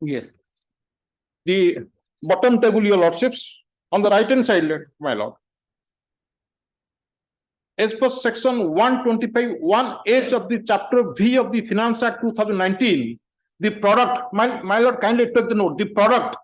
Yes. The bottom table, your lordships, on the right hand side, my lord. As per section 125(1)(h) of the chapter V of the Finance Act 2019, the product, my lord, kindly take the note, the product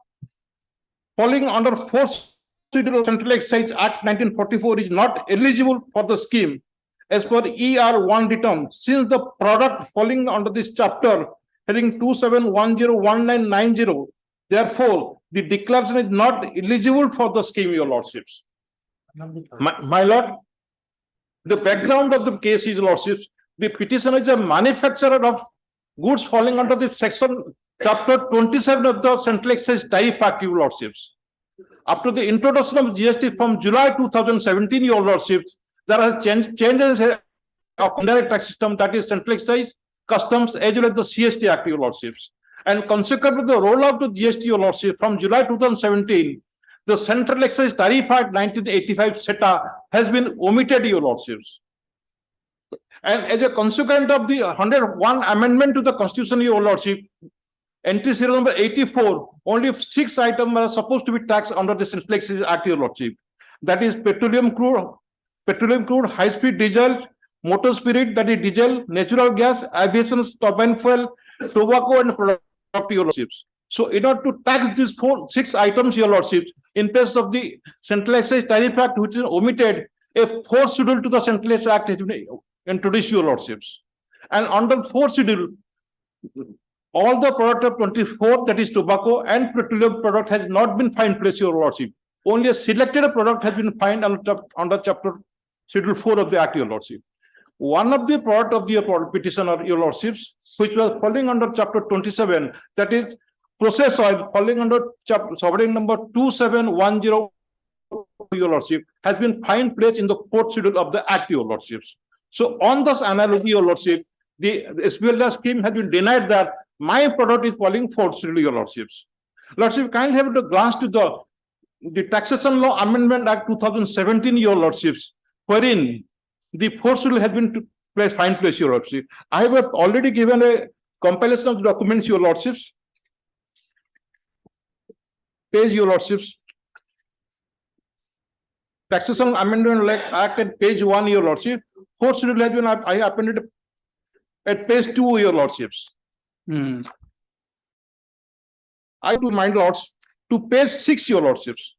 falling under 4th Schedule of Central Excise Act 1944 is not eligible for the scheme as per ER1 return, since the product falling under this chapter heading 27101990, therefore the declaration is not eligible for the scheme, your lordships. My lord, the background of the case is, lordships, the petitioner is a manufacturer of goods falling under this section chapter 27 of the Central Excise Tariff Act, your lordships. After the introduction of GST from July 2017, your lordships, there are changes of indirect tax system, that is Central Excise, Customs, as well as the CST Act, your lordships. And consequently, the rollout of GST, your lordship, from July 2017, the Central Excise Tariff Act 1985 SETA has been omitted, your lordships. And as a consequence of the 101 amendment to the Constitution, your lordship, entry serial number 84, only 6 items are supposed to be taxed under the Central Excise Act, your lordship. That is petroleum crude, high-speed diesel, motor spirit, that is diesel, natural gas, aviation turbine fuel, tobacco, and product, your lordships. So in order to tax these 6 items, your lordships, in place of the Central Excise Tariff Act, which is omitted, a 4th schedule to the Central Excise Act has been introduced, your lordships. And under 4th schedule, all the product of 24, that is tobacco and petroleum product, has not been fined place, your lordship. Only a selected product has been fined under chapter Schedule 4 of the Act, your lordship. One of the product of the petitioner, your lordships, which was falling under chapter 27, that is process oil, falling under subheading number 2710, your lordship, has been fined place in the 4th schedule of the Act, your lordships. So on this analogy, your lordship, the SBLR scheme has been denied that my product is falling 4th schedule, your lordships. Lordship, kindly have a glance to the Taxation Law Amendment Act 2017, your lordships, wherein the 4th schedule has been fined place, your lordship. I have already given a compilation of the documents, your lordships. Page, your lordships. Taxation Amendment Act at page 1, your lordship. 4th schedule has been I appended at page 2, your lordships. I to my lords to page 6, your lordships.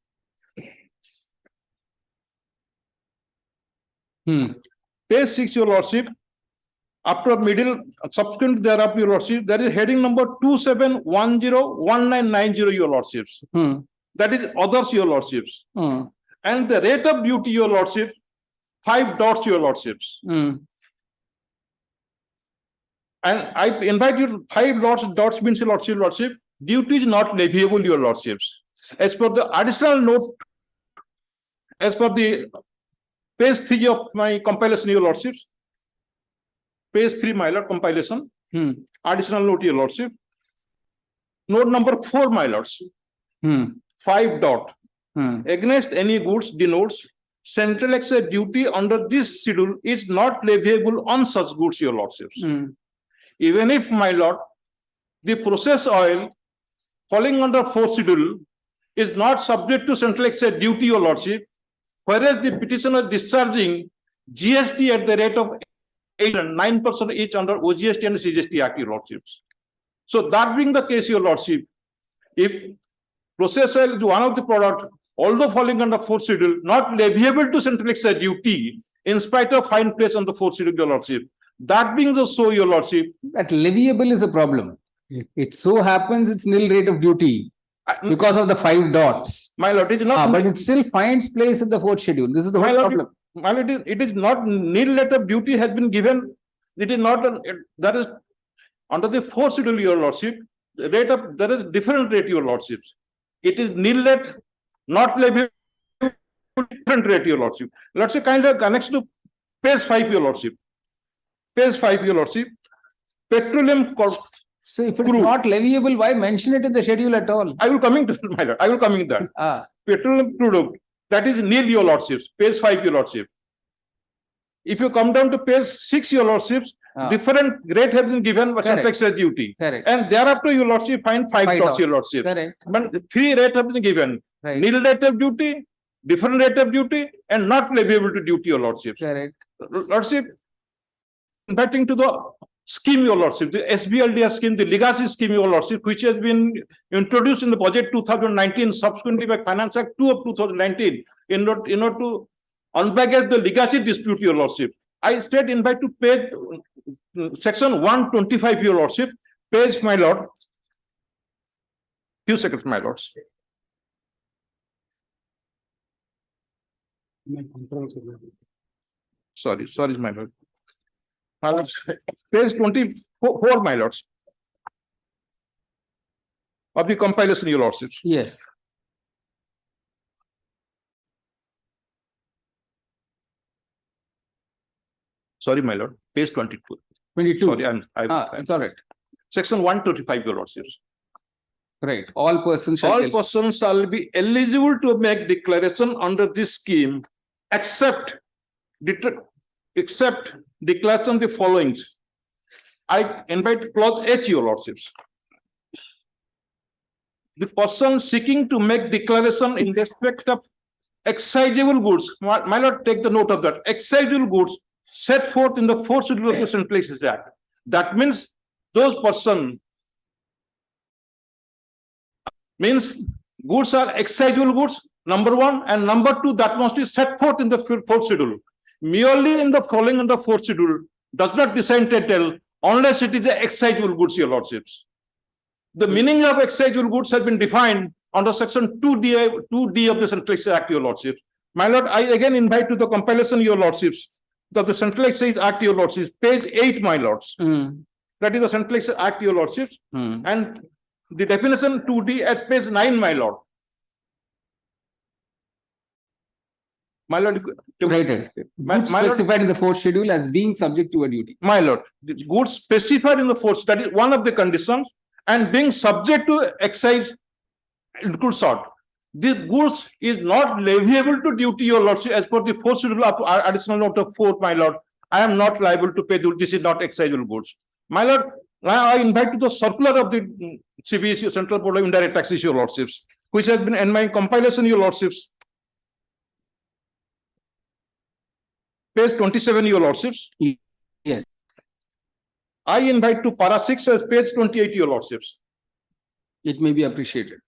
Page 6, your lordship. After middle, subsequent thereof, your lordship, there is heading number 27101990, your lordships. That is others, your lordships. And the rate of duty, your lordship, 5 dots, your lordships. And I invite you, 5 dots means, your lordship, duty is not leviable, your lordships. As per the additional note, as per the page 3 of my compilation, your lordships, page 3, my lord, compilation, additional note, your lordship, note number 4, my lords, 5 dot, against any goods denotes Central Excise duty under this schedule is not leviable on such goods, your lordships. Even if, my lord, the process oil falling under 4th schedule is not subject to Central Excise duty, your lordship, whereas the petitioner discharging GST at the rate of 8 and 9% each under OGST and CGST Act, your lordships. So that being the case, your lordship, if process oil is one of the product, although falling under 4th schedule, not leviable to Central Excise duty, in spite of fine place on the 4th schedule, your lordship. That being so, your lordship. That leviable is a problem. It so happens it's nil rate of duty because of the 5 dots. My lord, it is not. But it still finds place in the 4th schedule. This is the whole problem. My lord, it is not nil rate of duty has been given. It is not, that is under the 4th schedule, your lordship, the rate of, there is different rate, your lordships. It is nil rate, not leviable, different rate, your lordship. Lordship kind of connects to page 5, your lordship. Page 5, your lordship. Petroleum. So if it is not leviable, why mention it in the schedule at all? I will coming to my lord. I will coming to that. Petroleum crude, that is nil, your lordships. Page 5, your lordship. If you come down to page 6, your lordships, different rate has been given for central excise duty. Correct. And thereafter, your lordship find 5 dots, your lordship. Correct. But 3 rate have been given. Right. Nil rate of duty, different rate of duty, and not leviable to duty, your lordship. Correct. Lordship, inviting to the scheme, your lordship, the SBLDS scheme, the legacy scheme, your lordship, which has been introduced in the budget 2019, subsequently by Finance Act 2 of 2019, in order to unbaggage the legacy dispute, your lordship. I straight invite to page section 125, your lordship, page, my lord. Few seconds, my lords. Sorry, my lord. My lords, page 24, my lords. Of the compilation, your lordships. Yes. Sorry, my lord. Page 22. 22. Sorry, It's all right. Section 125, your lordships. Right. All persons shall be eligible to make declaration under this scheme, except declaration the following. I invite clause H, your lordships. The person seeking to make declaration in respect of exciseable goods, my lord, take the note of that, exciseable goods set forth in the 4th schedule of the Central Excise Act. That means those person means goods are exciseable goods, number 1, and number 2, that must be set forth in the 4th schedule. Merely in the following in the 4th schedule does not decide title unless it is a exciseable goods, your lordships. The meaning of exciseable goods has been defined under section 2D of the Central Excise Act, your lordships. My lord, I again invite to the compilation, your lordships, of the Central Excise Act, your lordships, page 8, my lords. That is the Central Excise Act, your lordships, and the definition 2D at page 9, my lord. My lord, goods specified in the 4th schedule as being subject to a duty. My lord, the goods specified in the 4th, that is one of the conditions, and being subject to excise includes sort. This goods is not leviable to duty, your lordship, as per the 4th schedule of additional note of 4, my lord. I am not liable to pay duty. This is not exciseable goods. My lord, now I invite to the circular of the CBSE, Central Board of Indirect Taxes, your lordships, which has been in my compilation, your lordships. Page 27, your lordships. Yes. I invite to para 6 as page 28, your lordships. It may be appreciated.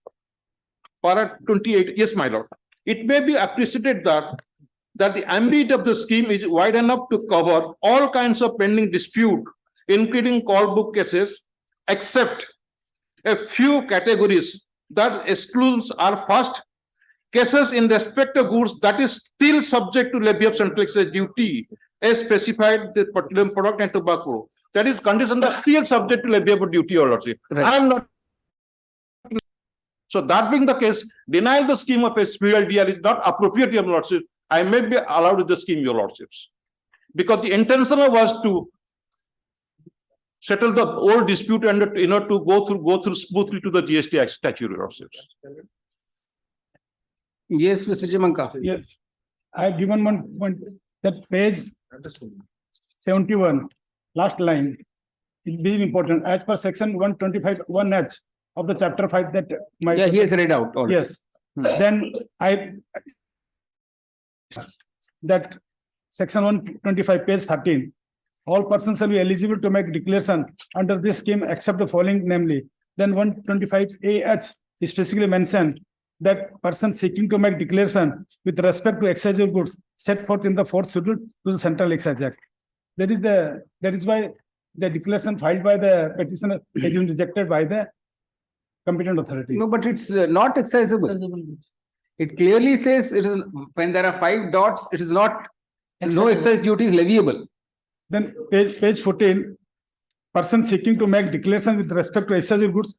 Para 28, yes, my lord. It may be appreciated that the ambit of the scheme is wide enough to cover all kinds of pending dispute, including call book cases, except a few categories that exclusions are first, cases in respect of goods that is still subject to levy of central excise duty as specified the petroleum product and tobacco. That is condition that still subject to levy of duty, or lordship. Right. I am not. So that being the case, denial the scheme of SBLDR is not appropriate, your lordship. I may be allowed with the scheme, your lordships, because the intention was to settle the old dispute and to go through smoothly to the GST Act statute, your lordships. Yes, Mr. Jamanka. Yes, I have given one point that page 71, last line, is very important. As per section 125 1H of the chapter 5 that my he has read out already. Yes. Then that section 125 page 13, all persons shall be eligible to make declaration under this scheme except the following, namely. Then 125AH is specifically mentioned that person seeking to make declaration with respect to exciseable goods set forth in the 4th schedule to the Central Excise Act. That is why the declaration filed by the petitioner has been rejected by the competent authority. No, but it's not excisable. It clearly says it is when there are 5 dots, it is not, no excise duty is leviable. Then page 14, person seeking to make declaration with respect to exciseable goods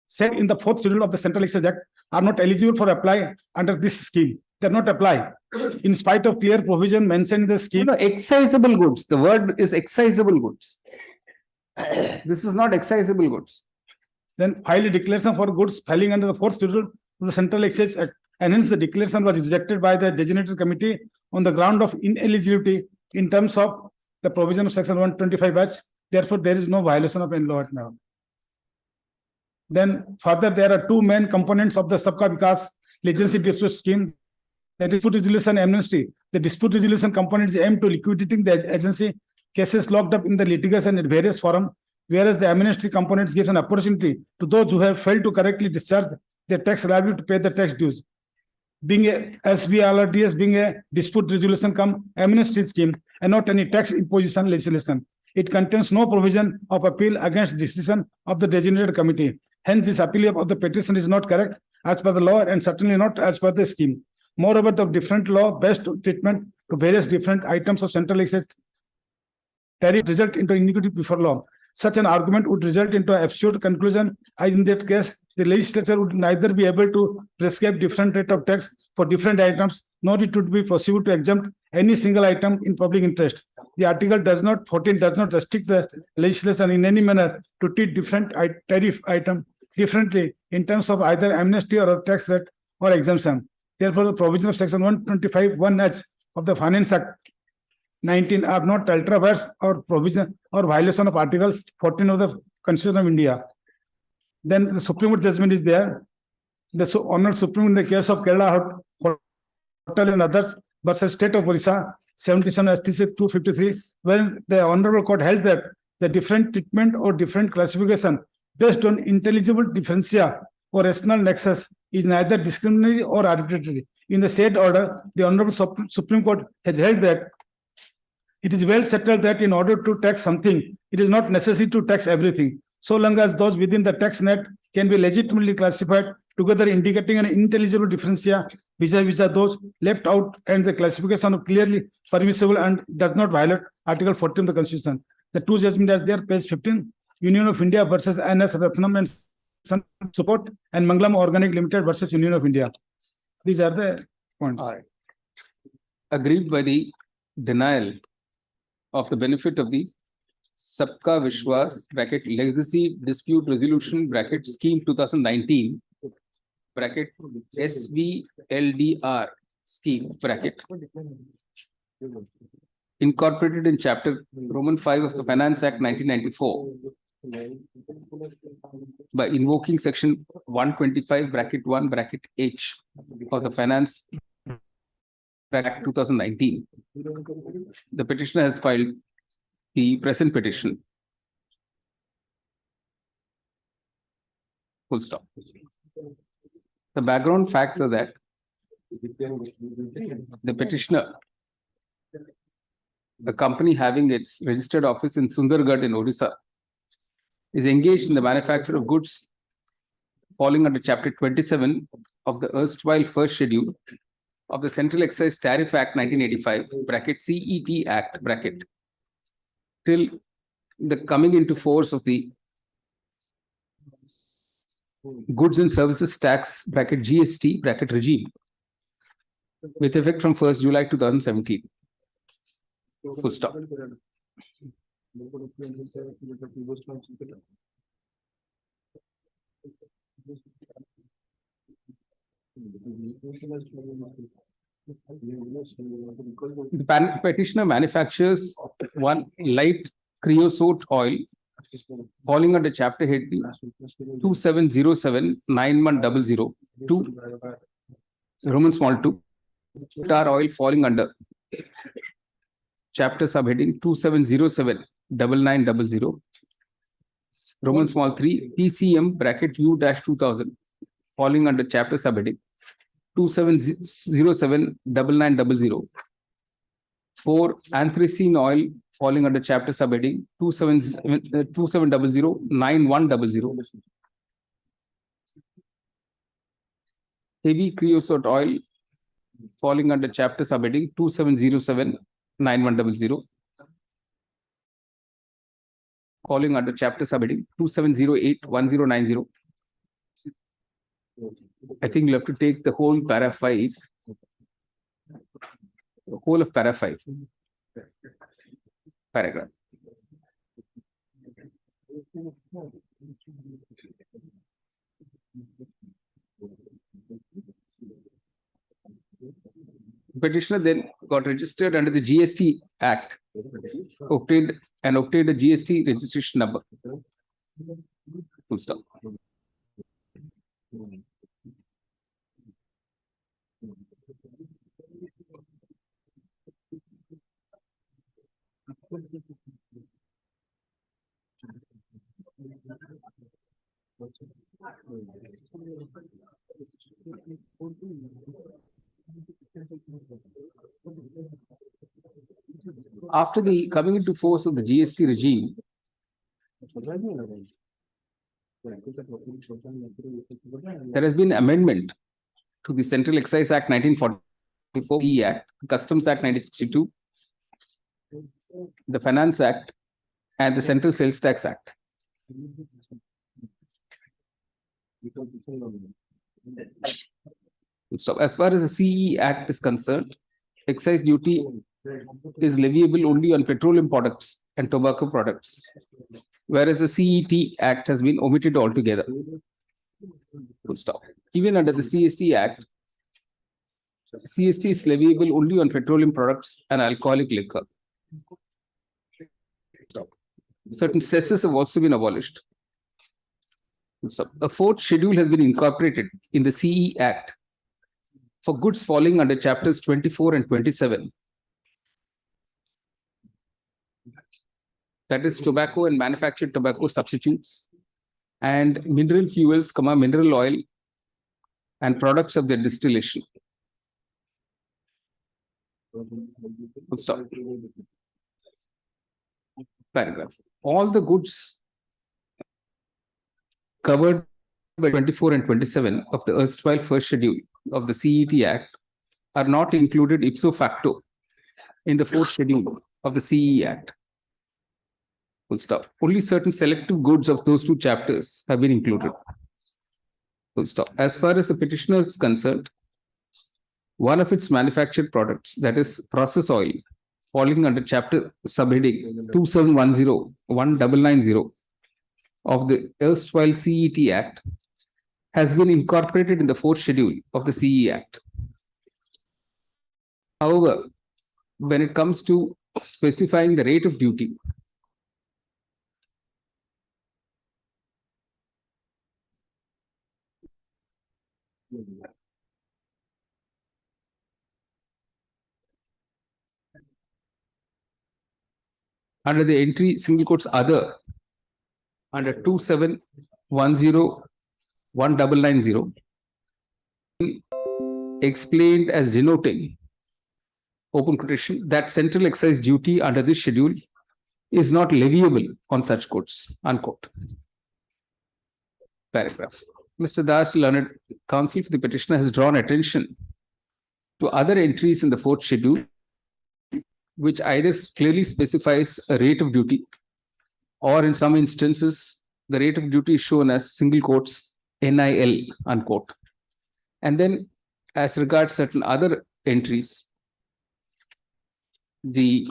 set in the 4th schedule of the Central Excise Act are not eligible for apply under this scheme. They are not apply in spite of clear provision mentioned in the scheme. No, excisable goods. The word is excisable goods. This is not excisable goods. Then file a declaration for goods filing under the 4th schedule of the Central Excise Act, and hence the declaration was rejected by the designated committee on the ground of ineligibility in terms of the provision of section 125H. Therefore, there is no violation of any law at now. Then further, there are two main components of the Sabka Vikas Legacy Dispute Scheme. The dispute resolution amnesty. The dispute resolution component is aimed to liquidating the agency cases locked up in the litigation in various forums, whereas the amnesty component gives an opportunity to those who have failed to correctly discharge their tax liability to pay the tax dues. Being a SBRDS being a dispute resolution amnesty scheme and not any tax imposition legislation. It contains no provision of appeal against decision of the designated committee. Hence, this appeal of the petition is not correct as per the law and certainly not as per the scheme. Moreover, the different law-based treatment to various different items of central excise tariff result into iniquity before law. Such an argument would result into an absurd conclusion, as in that case, the legislature would neither be able to prescribe different rate of tax for different items, nor it would be possible to exempt any single item in public interest. The article 14 does not restrict the legislation in any manner to treat different tariff item differently in terms of either amnesty or a tax rate or exemption. Therefore, the provision of section 125(1)(h) of the Finance Act 19 are not ultra-vires or provision or violation of Article 14 of the Constitution of India. Then the Supreme Court judgment is there. The Honorable Supreme in the case of Kerala Hotel and others versus State of Orissa 77 STC 253, when the Honorable Court held that the different treatment or different classification based on intelligible differentia or rational nexus is neither discriminatory or arbitrary. In the said order, the Honorable Supreme Court has held that it is well settled that in order to tax something, it is not necessary to tax everything, so long as those within the tax net can be legitimately classified together, indicating an intelligible differentia vis-a-vis those left out, and the classification of clearly permissible and does not violate Article 14 of the Constitution. The two judgments are there, page 15, Union of India versus NS Ratnam and Son Support, and Mangalam Organic Limited versus Union of India. These are the points. All right. Agreed by the denial of the benefit of the Sabka Vishwas bracket Legacy Dispute Resolution bracket Scheme 2019 bracket SVLDR scheme bracket incorporated in chapter Roman 5 of the Finance Act 1994 by invoking section 125 bracket 1 bracket H of the Finance Act 2019. The petitioner has filed the present petition. Full stop. The background facts are that the petitioner, the company having its registered office in Sundargarh in Orissa, is engaged in the manufacture of goods falling under Chapter 27 of the erstwhile first schedule of the Central Excise Tariff Act 1985 bracket CET Act bracket till the coming into force of the Goods and Services Tax bracket GST bracket regime with effect from 1st July 2017. Full stop. The petitioner manufactures one light creosote oil falling under chapter head 2707-9100 2 Roman small 2 tar oil falling under chapter subheading 2707-9900 Roman small 3 PCM bracket U-2000 falling under chapter subheading 2707-9900 4 anthracene oil falling under chapter subheading 2700-9100 heavy creosote oil falling under chapter subheading 2707-9100 falling under chapter subheading 2708-1090. I think you have to take the whole para 5, the whole of para 5 paragraph. Petitioner then got registered under the GST Act obtained a GST registration number. Full stop. After the coming into force of the GST regime, there has been amendment to the Central Excise Act 1944, the Act, the Customs Act 1962, the Finance Act, and the Central Sales Tax Act. So, as far as the CE Act is concerned, excise duty is leviable only on petroleum products and tobacco products, whereas the CET Act has been omitted altogether. Full stop. Even under the CST Act, CST is leviable only on petroleum products and alcoholic liquor. Stop. Certain cesses have also been abolished. Full stop. A fourth schedule has been incorporated in the CE Act for goods falling under chapters 24 and 27. That is tobacco and manufactured tobacco substitutes and mineral fuels, mineral oil and products of their distillation. Full stop. Paragraph. All the goods covered by 24 and 27 of the erstwhile first schedule of the CET Act are not included ipso facto in the fourth schedule of the CE Act. Full stop. Only certain selective goods of those two chapters have been included. Full stop. As far as the petitioner is concerned, one of its manufactured products, that is process oil, falling under chapter subheading 2710-1990 of the erstwhile CET Act, has been incorporated in the fourth schedule of the CE Act. However, when it comes to specifying the rate of duty, under the entry single quotes other under 2710-1990, explained as denoting, open quotation, that central excise duty under this schedule is not leviable on such goods, unquote. Paragraph. Mr. Das, learned counsel for the petitioner, has drawn attention to other entries in the fourth schedule, which either clearly specifies a rate of duty, or in some instances, the rate of duty is shown as single quotes NIL, unquote. And then, as regards certain other entries, the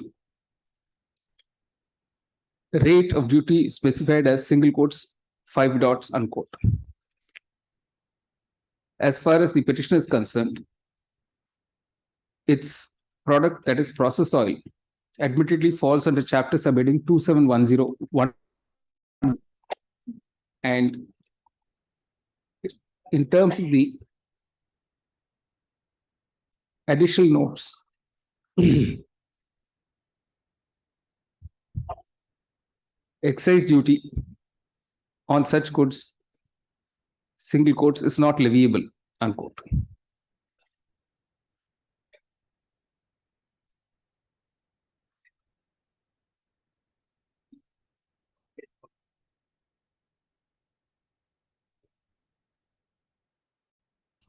rate of duty is specified as single quotes 5 dots, unquote. As far as the petitioner is concerned, its product, that is process oil, admittedly falls under chapter subheading 2710-1, and in terms of the additional notes, excise duty on such goods, single quotes, is not leviable, unquote.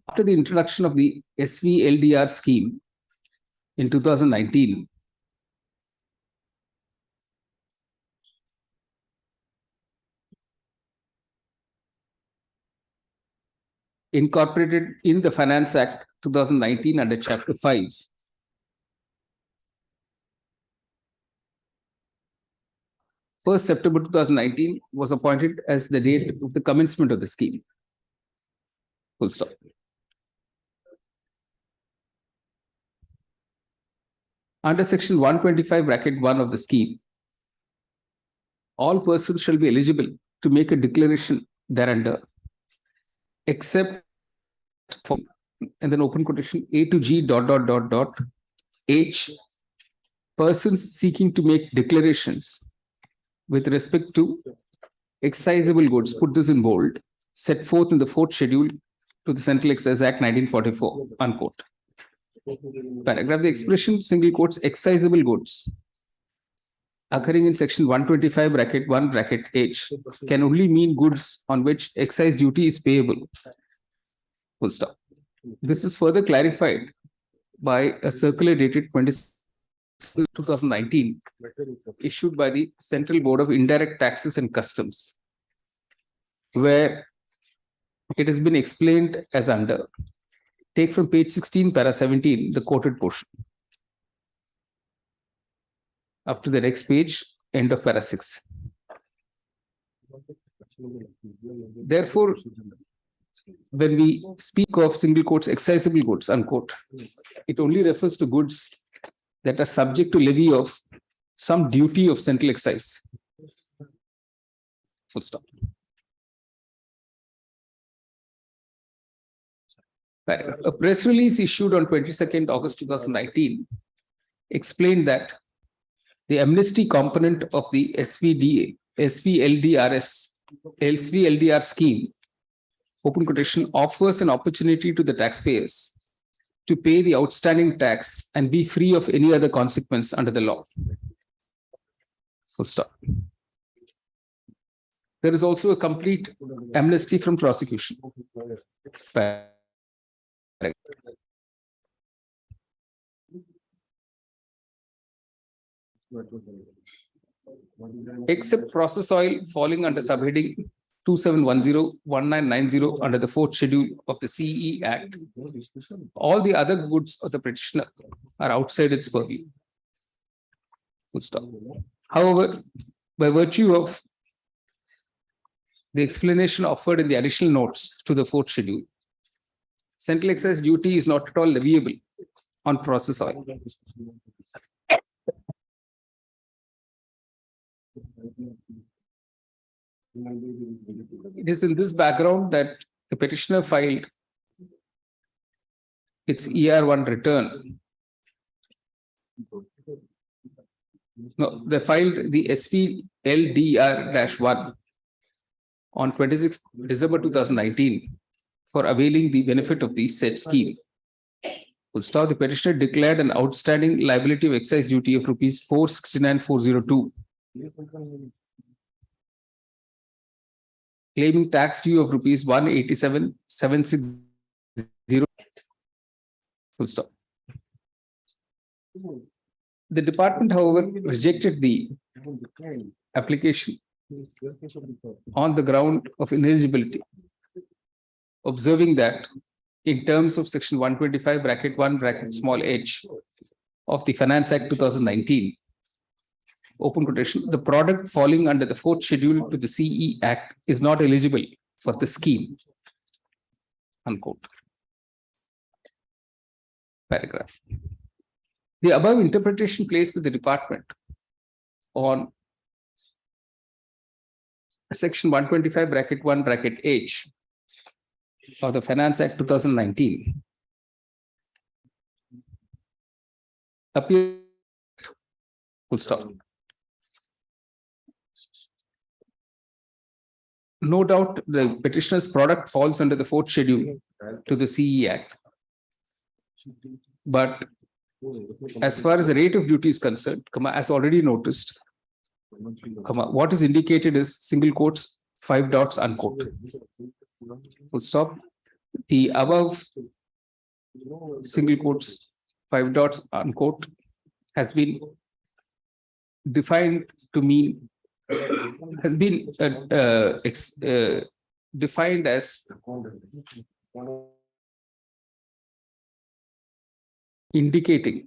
After the introduction of the SVLDR scheme in 2019, incorporated in the Finance Act 2019 under Chapter 5, September 2019 was appointed as the date of the commencement of the scheme. Full stop. Under section 125(1) of the scheme, all persons shall be eligible to make a declaration thereunder, except for, and then open quotation, A to G ... H, persons seeking to make declarations with respect to excisable goods, put this in bold, set forth in the 4th schedule to the Central Excise Act 1944, unquote. Paragraph, the expression single quotes excisable goods occurring in section 125(1) H can only mean goods on which excise duty is payable. Full stop. This is further clarified by a circular dated 2019 issued by the Central Board of Indirect Taxes and Customs, where it has been explained as under. Take from page 16, para 17, the quoted portion. Up to the next page, end of para 6. Therefore, when we speak of single quotes excisable goods, unquote, it only refers to goods that are subject to levy of some duty of central excise. Full stop. Paragraph. A press release issued on 22nd August 2019 explained that the amnesty component of the SVLDR scheme, open quotation, offers an opportunity to the taxpayers to pay the outstanding tax and be free of any other consequence under the law. Full stop. There is also a complete amnesty from prosecution. Except process oil falling under subheading 2710-1990 under the 4th schedule of the CE Act, all the other goods of the petitioner are outside its purview. Full stop. However, by virtue of the explanation offered in the additional notes to the 4th schedule, central excise duty is not at all leviable on process oil. It is in this background that the petitioner filed its ER1 return. No, they filed the SVLDR-1 on 26 December 2019 for availing the benefit of the said scheme. Full stop. The petitioner declared an outstanding liability of excise duty of rupees 469,402, claiming tax due of rupees 187,760. Full stop. The department, however, rejected the application on the ground of ineligibility, observing that in terms of section 125(1) of the Finance Act 2019, open quotation, the product falling under the 4th schedule to the CE Act is not eligible for the scheme, unquote. Paragraph. The above interpretation placed with the department on section 125(1) of the Finance Act 2019 appears. Full stop. No doubt the petitioner's product falls under the 4th schedule to the CE Act. But as far as the rate of duty is concerned, as already noticed, what is indicated is single quotes, 5 dots, unquote. Full stop. The above single quotes, 5 dots, unquote, has been defined to mean, has been defined as indicating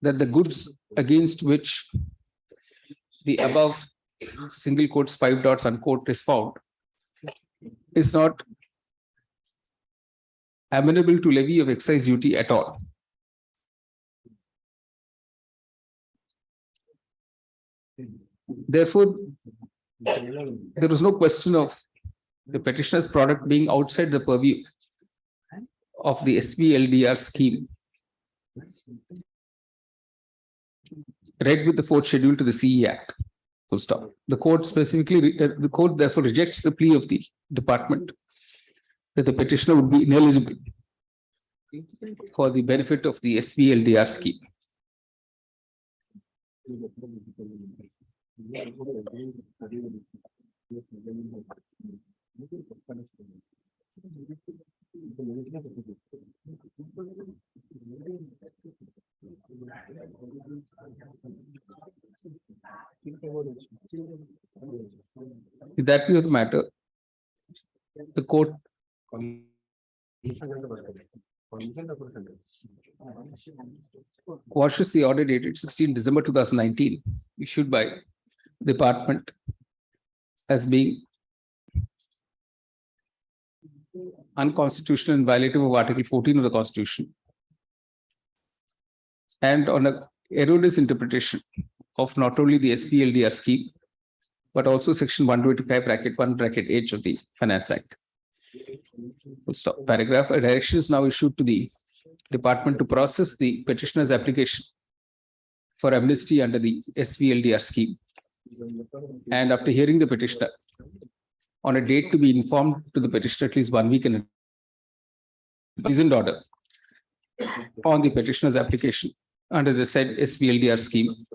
that the goods against which the above single quotes, 5 dots, unquote is found is not amenable to levy of excise duty at all. Therefore, there was no question of the petitioner's product being outside the purview of the SVLDR scheme. Read with the fourth schedule to the CE Act. Full stop. The court the court therefore rejects the plea of the department that the petitioner would be ineligible for the benefit of the SVLDR scheme. In that view of the matter, the court quashes the order dated 16 December 2019 issued by the department as being unconstitutional and violative of Article 14 of the Constitution, and on a erroneous interpretation of not only the SVLDR scheme, but also Section 125(1)(h) of the Finance Act. Full stop. Paragraph. A direction is now issued to the department to process the petitioner's application for amnesty under the SVLDR scheme. And after hearing the petitioner, on a date to be informed to the petitioner at least 1 week in reasoned order on the petitioner's application under the said SVLDR scheme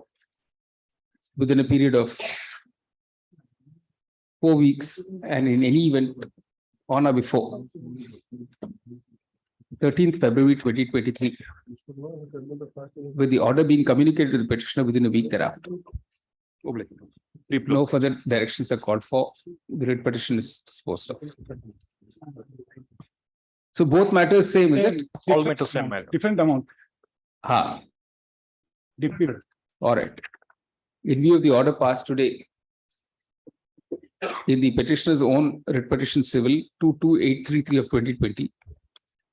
within a period of 4 weeks, and in any event on or before 13th February 2023, with the order being communicated to the petitioner within a week thereafter. No further directions are called for. The writ petition is disposed of. So both matters same, is it? All matters same matter. Different amount. Different. All right. In view of the order passed today, in the petitioner's own writ petition civil 22833 of 2020,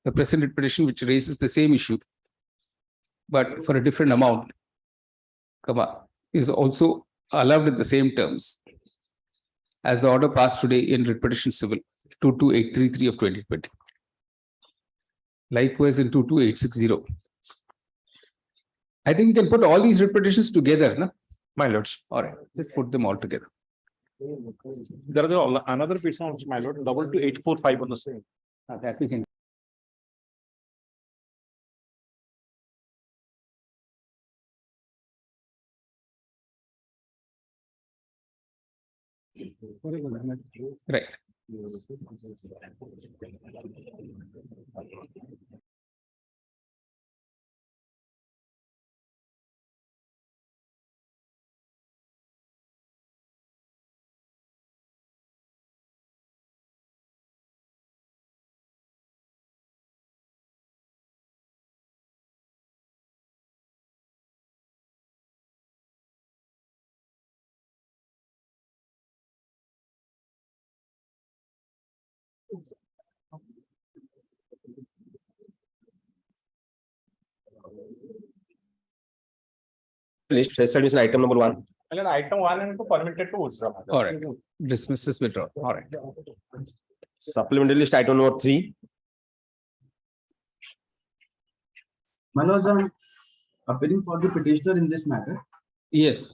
the present writ petition which raises the same issue, but for a different amount, is also allowed in the same terms as the order passed today in writ petition civil 22833 of 2020. Likewise in 22860. I think you can put all these writ petitions together, no? My lords. All right, let's put them all together. There is another piece on my lord, 22845 on the same. That we can. Right. List session is item number 1. And item 1 and 2 permitted to withdraw. All right. Dismisses withdraw. All right. Supplementary list item number 3. My lords, I'm appearing for the petitioner in this matter. Yes.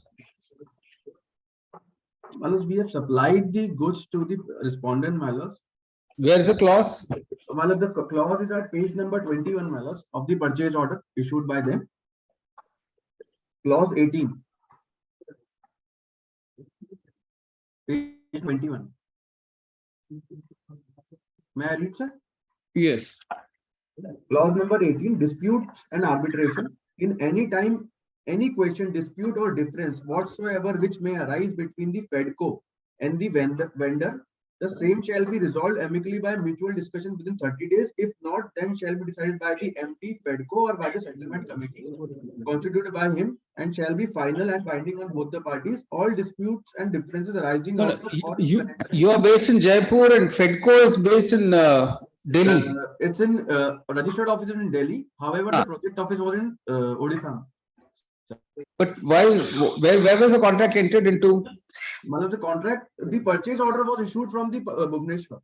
My lords, we have supplied the goods to the respondent, my lords. Where is the clause? My lords, the clause is at page number 21, my lords, of the purchase order issued by them. Clause 18. Page 21. May I read, sir? Yes. Clause number 18, disputes and arbitration. In any time, any question, dispute or difference whatsoever which may arise between the FEDCO and the vendor, the same shall be resolved amicably by mutual discussion within 30 days. If not, then shall be decided by the MT FEDCO or by the settlement committee constituted by him, and shall be final and binding on both the parties. All disputes and differences arising out of you are based in Jaipur and FEDCO is based in Delhi. It's in registered office in Delhi. However, the project office was in Odisha. But why, where was the contract entered into? Matlab the contract, the purchase order was issued from the Bhubaneswar.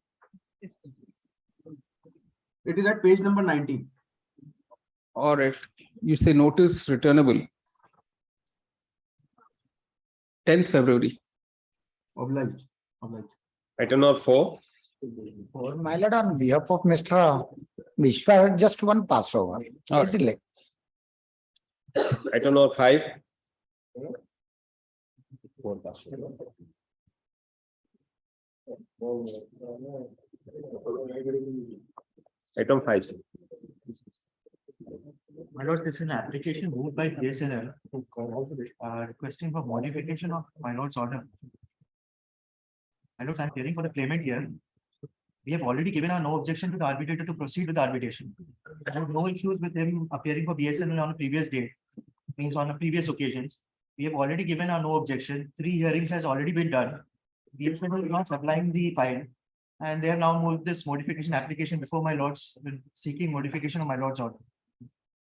It is at page number 19. All right, you say notice returnable. 10th February. Obliged. Obliged. Item number 4. My lord, on behalf of Mr. Vishwa, just one passover. All Easily. Item number 5. Item 5. Sir. My lords, this is an application moved by BSNL requesting for modification of my lord's order. My lords, I'm hearing for the claimant here. We have already given our no objection to the arbitrator to proceed with the arbitration. I have no issues with him appearing for BSNL on a previous date, means on a previous occasions. We have already given our no objection. 3 hearings has already been done. BSNL is not supplying the file, and they have now moved this modification application before my lords, seeking modification of my lord's order.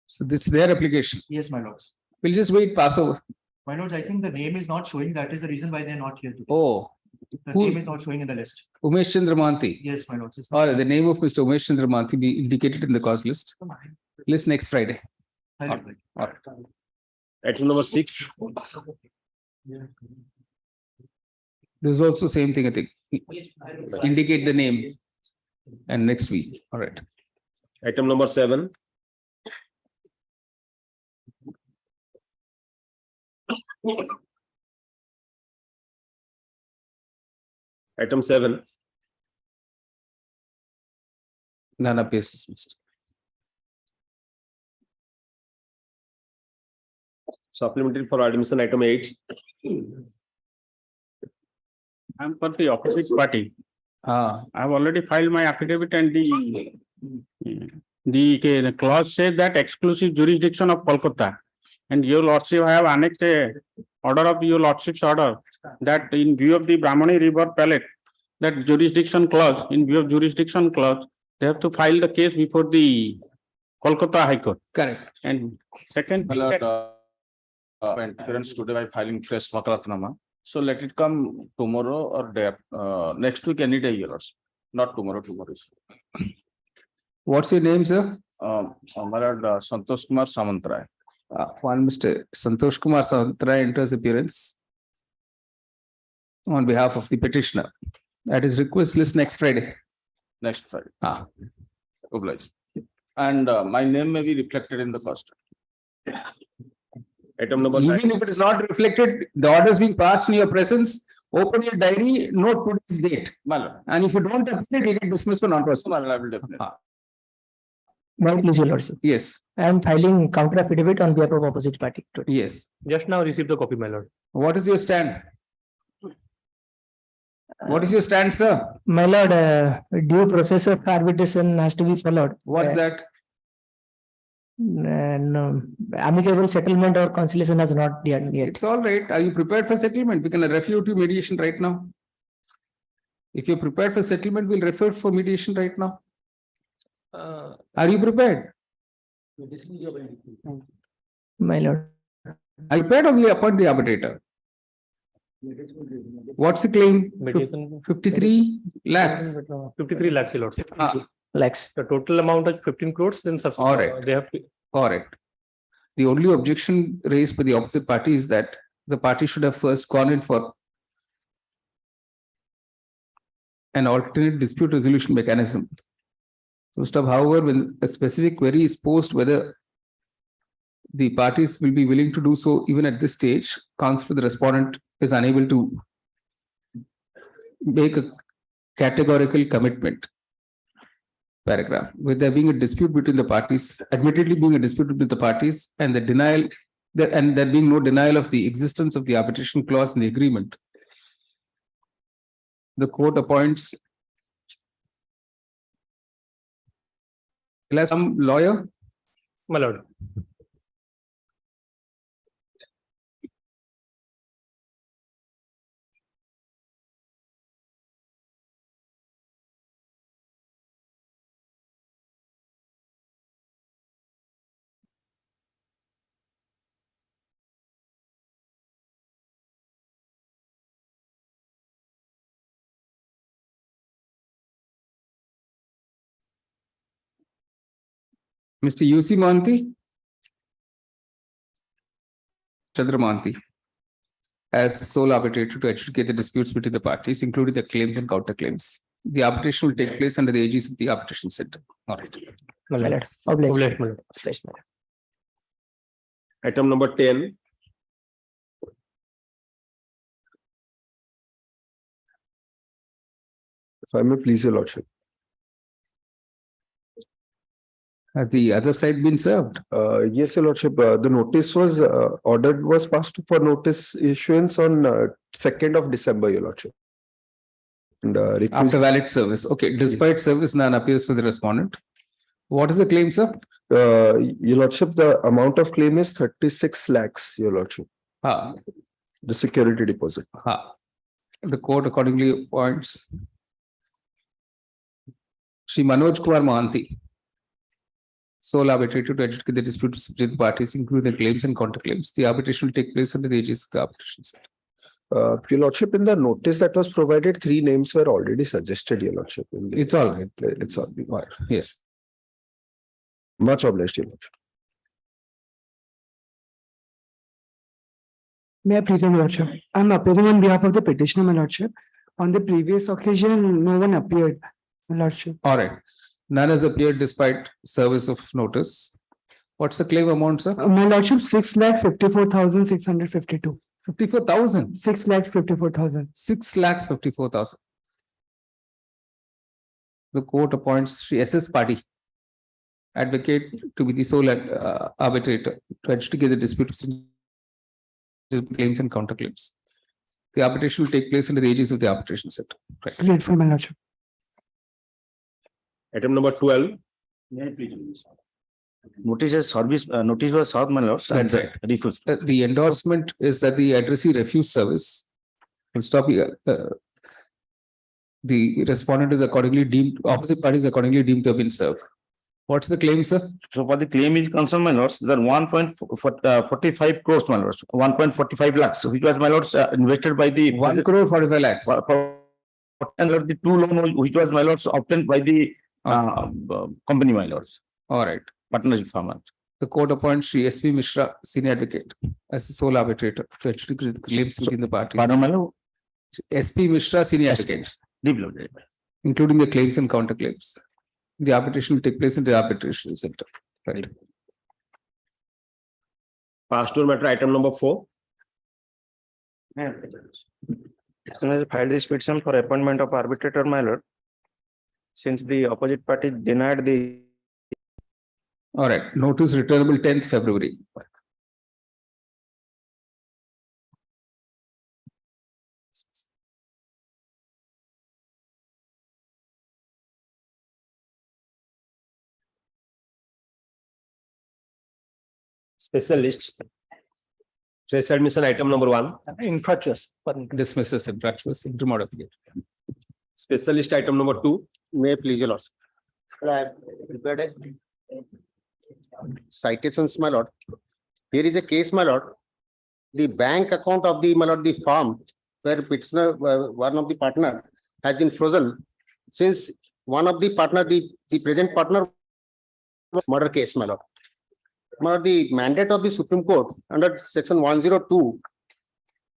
So this is their application. Yes, my lords. We'll just wait Passover. My lords, I think the name is not showing. That is the reason why they're not here today. Oh, The who- name is not showing in the list. Umesh Chandra Manti. Yes, my lords. It's All not- right, the name of Mr. Umesh Chandra Manti be indicated in the cause list. List next Friday. I'll reply. All right. Item number 6. This is also same thing, I think. Indicate the name. And next week. All right. Item number 7. Item 7. Nana Pace dismissed. Supplementary for admission. Item 8. I'm for the opposite party. Ah, I've already filed my affidavit and the clause says that exclusive jurisdiction of Kolkata. And your lordship, I have annexed a order of your lordship's order that in view of the Brahmani River pallet, that jurisdiction clause, in view of jurisdiction clause, they have to file the case before the Kolkata High Court. correct. And second, My lord, appearance today by filing fresh Wakalatnama. So let it come tomorrow or day, next week, any day, your lordship. Not tomorrow, tomorrow. What's your name, sir? My lord, Santosh Kumar Samantray. One Mr. Santosh Kumar Santray enters appearance on behalf of the petitioner. At his request list next Friday. Next Friday, Ah, obliged. And my name may be reflected in the cost. Item number 9. even if it is not reflected, the order is being passed in your presence. Open your diary, note today's date. My lord, And if you don't appear, you get dismissed for my non-person. lord, I will definitely. My pleasure, lordship. Yes, I am filing counter affidavit on behalf of opposite party today. yes. just now received the copy, my lord. What is your stand? What is your stand, sir? My lord, due process of arbitration has to be followed. What's that? No, amicable settlement or conciliation has not done yet. It's all right. Are you prepared for settlement? We can refer to mediation right now. If you're prepared for settlement, we'll refer for mediation right now. Are you prepared? My lord, Are you prepared or will you appoint the arbitrator? What's the claim? Mediation. 53 lakhs. 53 lakhs, your lordship. Lex. The total amount is 15 crores, then All right. they have to. Correct. The only objection raised by the opposite party is that the party should have first gone in for an alternate dispute resolution mechanism. First of, however, when a specific query is posed, whether the parties will be willing to do so even at this stage, counsel for the respondent is unable to make a categorical commitment. Paragraph, with there being a dispute between the parties, admittedly being a dispute between the parties, and the denial, and there being no denial of the existence of the arbitration clause in the agreement. The court appoints. Will I have some lawyer? My lord. Mr. UC Mohanty. Chandra Mohanty. As sole arbitrator to adjudicate the disputes between the parties, including the claims and counterclaims. The arbitration will take place under the aegis of the arbitration center. All right. My lord. Obliged, my lord. Obliged, my lord. Item number 10. If I may please, your lordship. Has the other side been served? Yes, your lordship, the notice was ordered was passed for notice issuance on 2nd of December, your lordship. And After valid service. Okay, despite service, none appears for the respondent. What is the claim, sir? Your lordship, the amount of claim is 36 lakhs, your lordship, Ah, the security deposit. ah. The court accordingly appoints Shri Manoj Kumar Mohanty, sole arbitrator to adjudicate the disputes between the parties, including the claims and counterclaims. The arbitration will take place under the aegis of the arbitration center. Your lordship, in the notice that was provided, 3 names were already suggested, your lordship. It's all right. It's all. Right. Yes. Much obliged, your lordship. May I please, your lordship? I'm appearing on behalf of the petitioner, my lordship. On the previous occasion, no one appeared, my lordship. All right. None has appeared despite service of notice. What's the claim amount, sir? My lordship, 6,54,652. 54,000. 6,54,000. 6,54,000. The court appoints Shri SS Party, advocate to be the sole arbitrator to adjudicate the disputes, claims and counterclaims. The arbitration will take place under the aegis of the arbitration center. Right. Grateful, my lordship. Item number 12. Notice was served, my lords, and That's right. refused. The endorsement is that the addressee refused service. Will stop here. The respondent is accordingly deemed, opposite party is accordingly deemed to have been served. What's the claim, sir? So for the claim is concerned, my lords, the 1.45 crores, my lords, 1.45 lakhs, which was, my lords, invested by the 1 crore 45 lakhs. And the 2 loan, which was, my lords, obtained by the company, my lords, All right. partnership farmer. The court appoints Shri SP Mishra, senior advocate, as the sole arbitrator to adjudicate the claims between the parties. Pardon, my lord. SP Mishra, senior advocate, Deep lord. including the claims and counterclaims. The arbitration will take place in the arbitration center. Right. Pastoral matter, item number 4. Has filed this petition for appointment of arbitrator, my lord. Since the opposite party denied the. All right. Notice returnable 10th February. Special list. Special admission, item number 1. Infractuous. Dismisses infractuous interim order. Special list, item number 2. May please, your lords. I have prepared a citations, my lord. Here is a case, my lord. The bank account of the, my lord, the firm where petitioner, one of the partner has been frozen since one of the partner, the present partner murder case, my lord. My lord, the mandate of the Supreme Court under section 102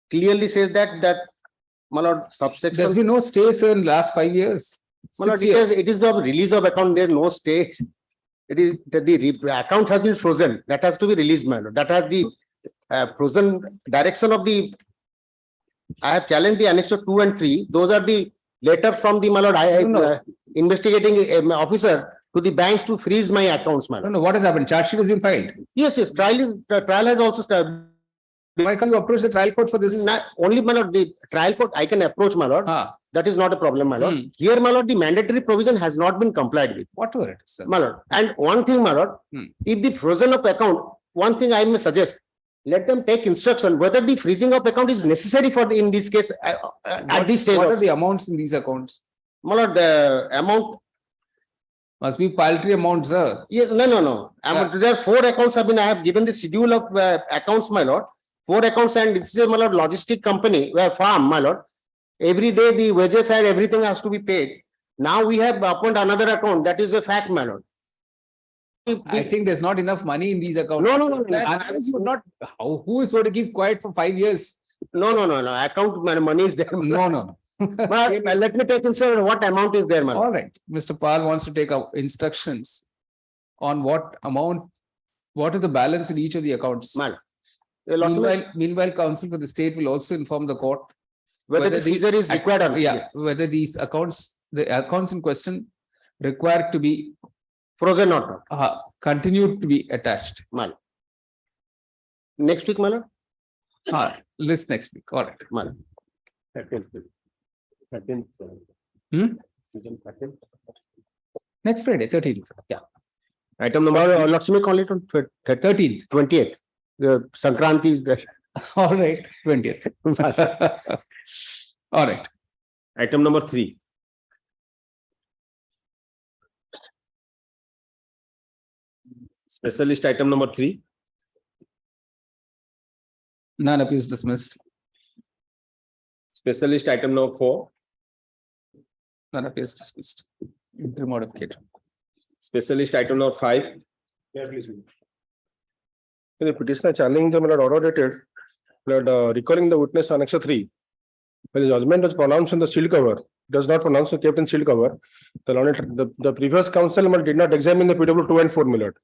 clearly says that my lord, subsection. There's been no stay, sir, in last 5 years. My lord, 6 years. it is the release of account, there no stay. It is that the account has been frozen. That has to be released, my lord. That has the frozen direction of the. I have challenged the annexure 2 and 3. Those are the letter from the, my lord, investigating officer to the banks to freeze my accounts, my lord. No, what has happened? Charge sheet has been filed. Yes, trial has also started. Why can't you approach the trial court for this? Only, my lord, the trial court I can approach, my lord. That is not a problem, my lord. Here, my lord, the mandatory provision has not been complied with. Whatever it is, sir. My lord. And one thing, my lord, if the frozen of account, one thing I may suggest, let them take instruction whether the freezing of account is necessary for the, in this case, at this stage. What are the amounts in these accounts? My lord, the amount. Must be paltry amounts, sir. Yes, no. There are 4 accounts have been, I have given the schedule of accounts, my lord. 4 accounts, and this is, my lord, logistic company, where farm, my lord. Every day the wages and everything has to be paid. Now we have opened another account. That is a fact, my lord. I think there's not enough money in these accounts. No. Otherwise you would not, who is going to keep quiet for 5 years? No. Account money is there. No. But let me take in what amount is there, All right, Mr. Pal wants to take our instructions on what amount, what is the balance in each of the accounts. Meanwhile, counsel for the state will also inform the court whether the seizure is required or not. Yeah, whether these accounts, the accounts in question required to be frozen or not. Continued to be attached. Next week, Mala? List next week. All right. Mala. Next Friday, 13th. Yeah. Item number, let's make only 13th, 28th. The Sankranti is there. All right, 20th. All right. Item number 3. Specialist item number 3. None appeals dismissed. Specialist item number 4. None appeals dismissed. Interim modification. Specialist item number 5. The petitioner challenging the order dated, recalling the witness annex 3. When the judgment was pronounced in the shield cover, does not pronounce the kept in shield cover. The previous counsel did not examine the PW 2 and 4 millard.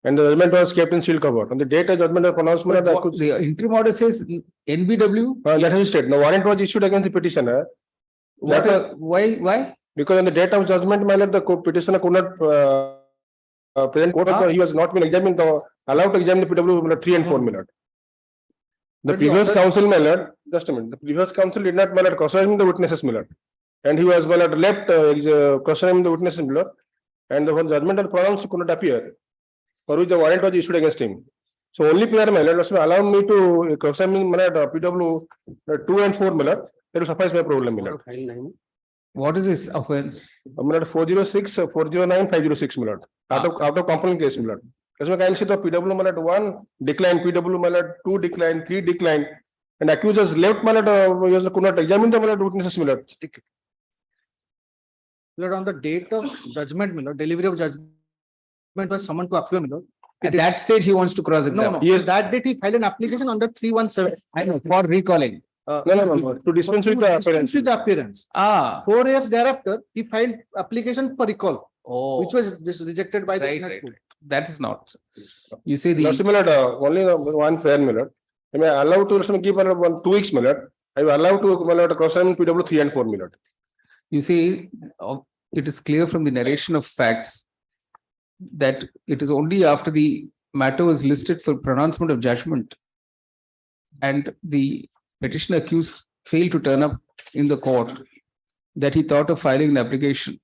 And the judgment was kept in shield cover. On the date of judgment of pronouncement, the interim order says NBW. That is stated. No warrant was issued against the petitioner. Why? Because on the date of judgment, the petitioner could not present court. He was not been examined, allowed to examine the PW 3 and 4 millard. The previous counsel, just a minute. The previous counsel did not cross-examine the witnesses millard, and he was left cross-examining the witnesses millard, and the judgment of pronounced could not appear, for which the warrant was issued against him. So only player allowed me to cross-examine PW 2 and 4 millard. That will suffice my problem millard. What is this offense? 406, 409, 506 millard. Out of complaint case millard. As I can see, the PW 1 decline, PW 2 decline, 3 decline, and accusers left could not examine the witnesses millard. On the date of judgment, delivery of judgment was summoned to appear. At that stage, he wants to cross-examine. No. Yes, that date he filed an application under 317. I know, for recalling. No. To dispense with the appearance. 4 years thereafter, he filed application for recall, which was rejected by the Right. That is not. You say the only one fair millard. I may allow to give 2 weeks millard. I will allow to cross-examine PW 3 and 4 millard. You see, it is clear from the narration of facts that it is only after the matter was listed for pronouncement of judgment and the petitioner accused failed to turn up in the court that he thought of filing an application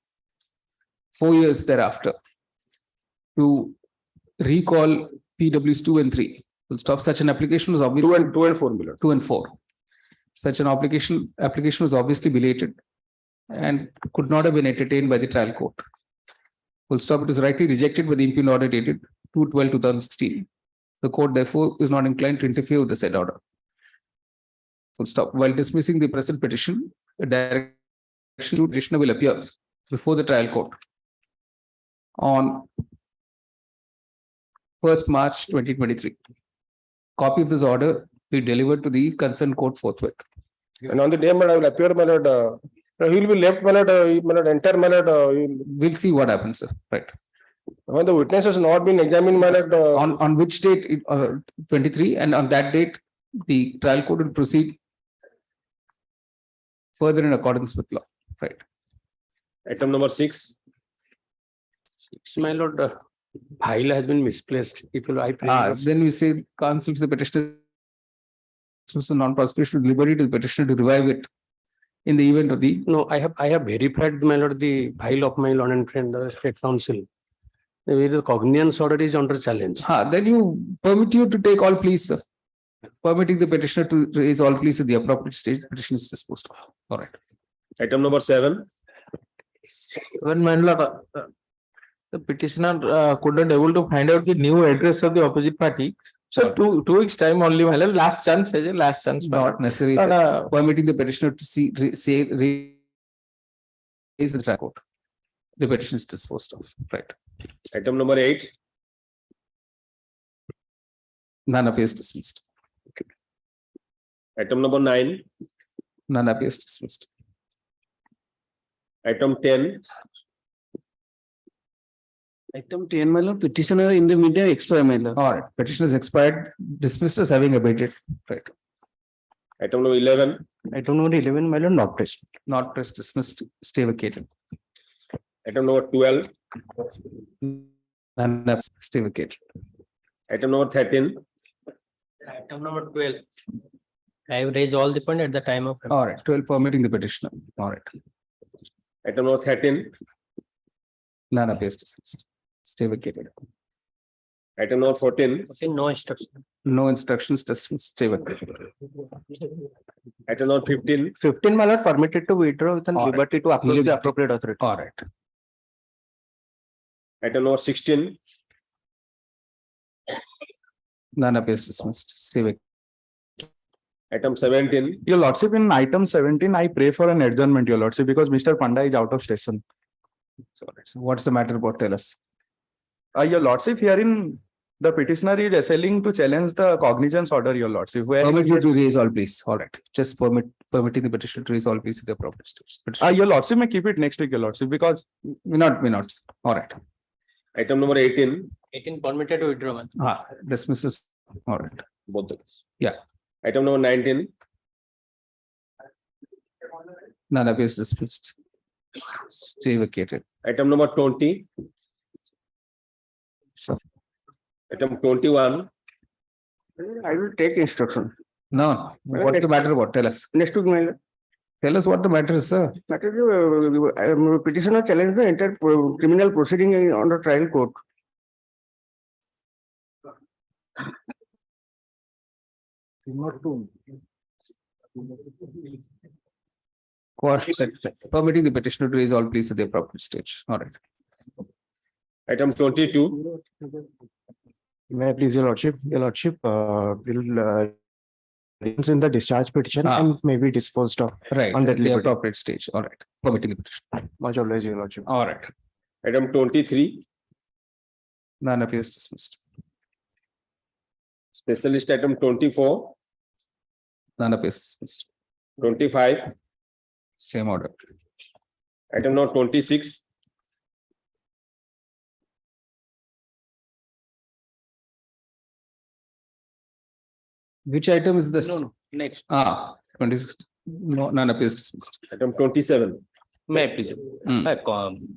4 years thereafter to recall PWs 2 and 3. Will stop. Such an application was obviously 2 and 4 millard. 2 and 4. Such an application was obviously belated and could not have been entertained by the trial court. Full stop. It is rightly rejected by the impugned order dated 2/12/2016. The court therefore is not inclined to interfere with the said order. Full stop. While dismissing the present petition, a direction to petitioner will appear before the trial court on 1st March 2023. Copy of this order be delivered to the concerned court forthwith. And on the day I will appear, he will be left entire We'll see what happens, sir. Right. When the witness has not been examined, on which date? 23, and on that date, the trial court will proceed further in accordance with law. Right. Item number 6. My lord, file has been misplaced. Then we say counsel to the petitioner, non-prosecution liberty to the petitioner to revive it in the event of the. No, I have verified, my lord, the file of my lord and friend, the state counsel. The cognizance order is under challenge. Then you permit you to take all pleas, sir. Permitting the petitioner to raise all pleas at the appropriate stage, petition is disposed of. All right. Item number 7. When my lord, the petitioner couldn't able to find out the new address of the opposite party. So 2 weeks time only, my lord, last chance, last chance. Not necessary. Permitting the petitioner to raise the trial court. The petition is disposed of. Right. Item number 8. None appears dismissed. Item number 9. None appears dismissed. Item 10. Item 10, my lord, petitioner in the media expired, my lord. All right, petition is expired, dismissed as having abated. Right. Item number 11. Item number 11, my lord, not pressed. Not pressed, dismissed, stay vacated. Item number 12. None appears, stay vacated. Item number 13. Item number 12. I have raised all the point at the time of. All right, 12 permitting the petitioner. All right, Item number 13. none appears dismissed, stay vacated. Item number 14. No instruction. No instructions, dismissed, stay vacated. Item number 15. 15, my lord, permitted to withdraw with an All right. liberty to approach the appropriate authority. All right, Item number 16. none appears dismissed, stay vacated. Item 17. Your lordship, in item 17, I pray for an adjournment, your lordship, because Mr. Panda is out of station. So, all right, so what's the matter about, tell us? Your lordship, herein the petitioner is assailing to challenge the cognizance order, your lordship, where Permit you to raise all, please. All right, just permitting the petition to raise all, please, in the appropriate stage. your lordship may keep it next week, your lordship, because May not. All right. Item number 18. 18 permitted to withdraw. Dismisses. All right. Both the case. Yeah. Item number 19. None appears dismissed. Stay vacated. Item number 20. Item 21. I will take instruction. No, what's the matter about? Tell us. Next week, my Tell us what the matter is, sir. petitioner challenge the entire criminal proceeding under trial court. Permitting the petitioner to raise all, please, at the appropriate stage. All right. Item 22. May I please, your lordship, will in the discharge petition and may be disposed of Right. on that At the liberty. appropriate stage. All right. Permitting the petition. Much obliged, your lordship. All right. Item 23. None appears dismissed. Specialist item 24. None appears dismissed. 25. Same order. Item number 26. Which item is this? Next. 26. No, none appears dismissed. Item 27. May I please?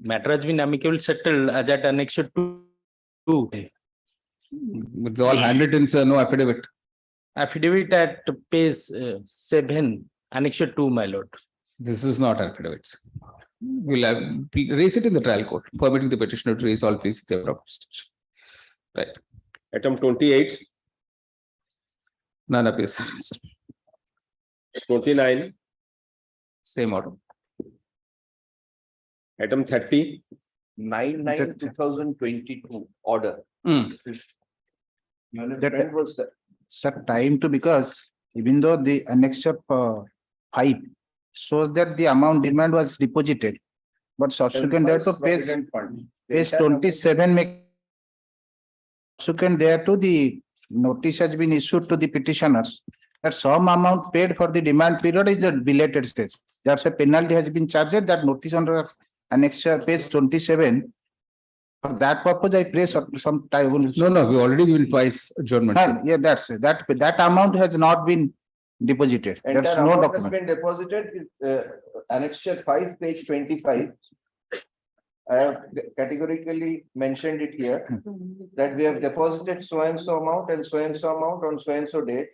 Matter has been amicably settled as at annexure 2. It's all handwritten, sir, no affidavit. Affidavit at page 7, annexure 2, my lord. This is not affidavits. We'll raise it in the trial court, permitting the petitioner to raise all, please, at the appropriate stage. Right. Item 28. None appears dismissed. 29. Same order. Item 30. 9/9/2022 order. That was set time to, because even though the annexure 5 shows that the amount demand was deposited, but subsequent there to page 27 make subsequent there to the notice has been issued to the petitioners that some amount paid for the demand period is a belated stage. That's a penalty has been charged, that notice under annexure page 27. For that purpose, I place some time. No, we already given twice adjournment. sir. Yeah, that's it. That amount has not been deposited. There's Entire no amount has document. been deposited, annexure 5, page 25. I have categorically mentioned it here, that we have deposited so and so amount and so amount on so and so date.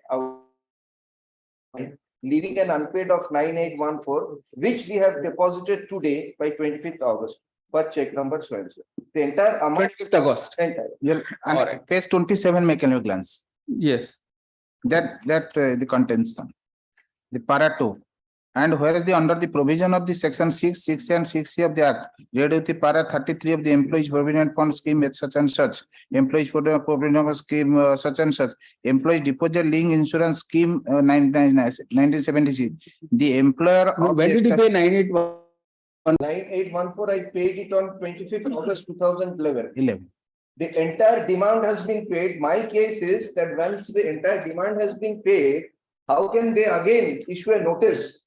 Leaving an unpaid of 9814, which we have deposited today by 25th August, per check number so and so. The entire amount. 25th August. Yeah, and page 27, may can you glance? Yes. That the contents, the para 2. And whereas the under the provision of the section 6 and 6C of the Act, read with the para 33 of the Employees Provident Fund Scheme at such and such, Employees Provident Scheme such and such, Employees Deposit Link Insurance Scheme 1976. The employer. When did you pay 98? 9814, I paid it on 25th August 2011. The entire demand has been paid. My case is that once the entire demand has been paid, how can they again issue a notice?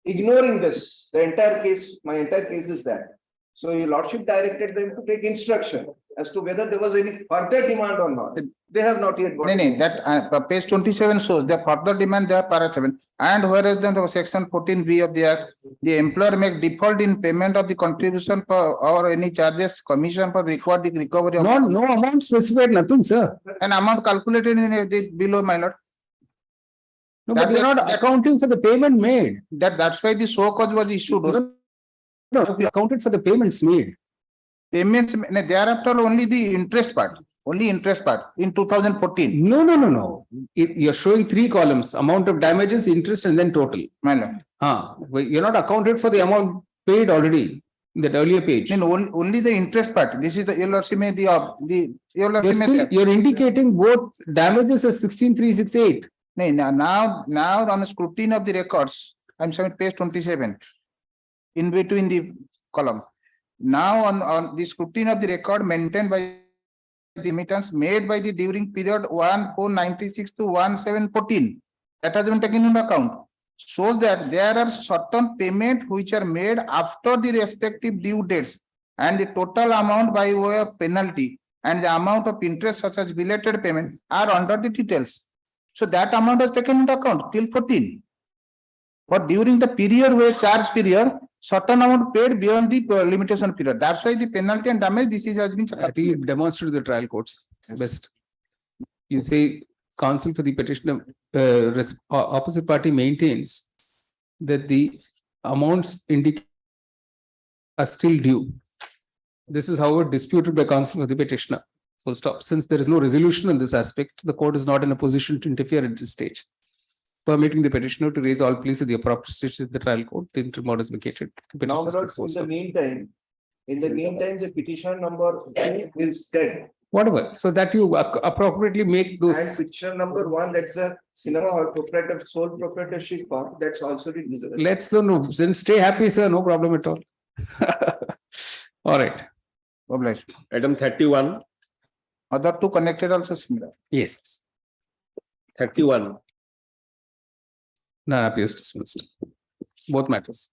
Ignoring this, the entire case, my entire case is that. So your lordship directed them to take instruction as to whether there was any further demand or not. They have not yet got. No, that page 27 shows the further demand, they are para 7. And whereas the section 14B of the act, the employer makes default in payment of the contribution for or any charges, commission for required the recovery of. No amount specified, nothing, sir. An amount calculated in the below, my lord. No, but you're not accounting for the payment made. That's why the show cause was issued. No, we accounted for the payments made. Payments, thereafter only the interest part, in 2014. No. You're showing 3 columns, amount of damages, interest, and then total. My lord. You're not accounted for the amount paid already in that earlier page. Only the interest part. This is the You're indicating both damages as 16,368. Now on the scrutiny of the records, I'm showing page 27. In between the column. Now on the scrutiny of the record maintained by the remittance made by the during period 1496 to 1714, that has been taken into account, shows that there are certain payments which are made after the respective due dates, and the total amount by way of penalty and the amount of interest such as belated payment are under the details. So that amount is taken into account till 14. But during the period where charge period, certain amount paid beyond the limitation period. That's why the penalty and damage, this is has been. I think you demonstrated the trial courts best. You say counsel for the petitioner, opposite party maintains that the amounts indicated are still due. This is however disputed by counsel for the petitioner. Full stop. Since there is no resolution in this aspect, the court is not in a position to interfere at this stage, permitting the petitioner to raise all pleas at the appropriate stage of the trial court. The interim order is vacated. Now, in the meantime, the petitioner number 2 is dead. Whatever, so that you appropriately make those. And petitioner number 1, that's a cinema or proprietor, sole proprietorship part, that's also divisible. Let's then stay happy, sir. No problem at all. All right. Item 31. Other 2 connected also similar. Yes. 31. None appears dismissed. Both matters.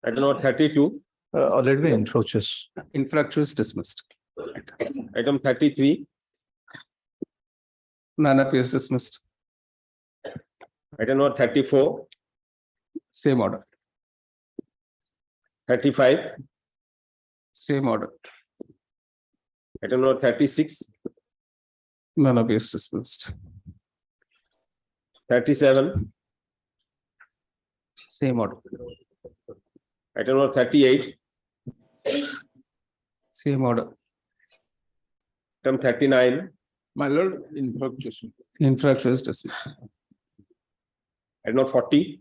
Item number 32. Let me infructuous. Infructuous dismissed. Item 33. None appears dismissed. Item number 34. Same order. 35. Same order. Item number 36. None appears dismissed. 37. Same order. Item number 38. Same order. Item 39. My lord, infructuous. Infructuous dismissed. Item number 40.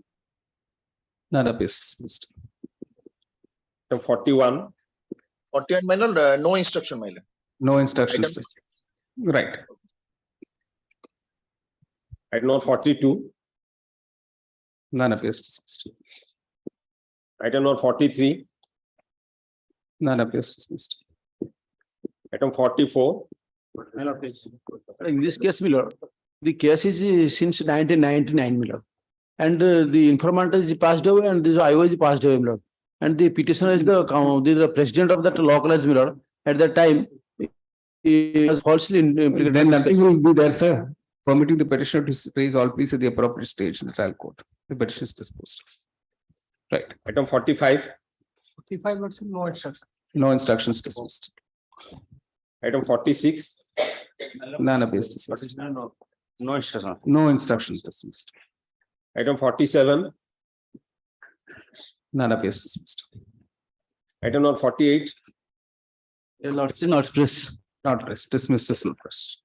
None appears dismissed. Item 41. 41, my lord, no instruction, my lord. No instructions. Item- Right. Item number 42. None appears dismissed. Item number 43. None appears dismissed. Item 44. In this case, my lord, the case is since 1999, my lord. And the informant is passed away and this IO is passed away, my lord. And the petitioner is the president of that law college, my lord. At that time, he was falsely implicated. Then nothing will be there, sir. Permitting the petitioner to raise all pleas at the appropriate stage in the trial court. The petition is disposed of. Right. Item 45. 45 versus no instruction. No instructions dismissed. Item 46. None appears dismissed. No instruction. No instructions dismissed. Item 47. None appears dismissed. Item number 48. Your lordship, not press. Not pressed. Dismissed as not pressed.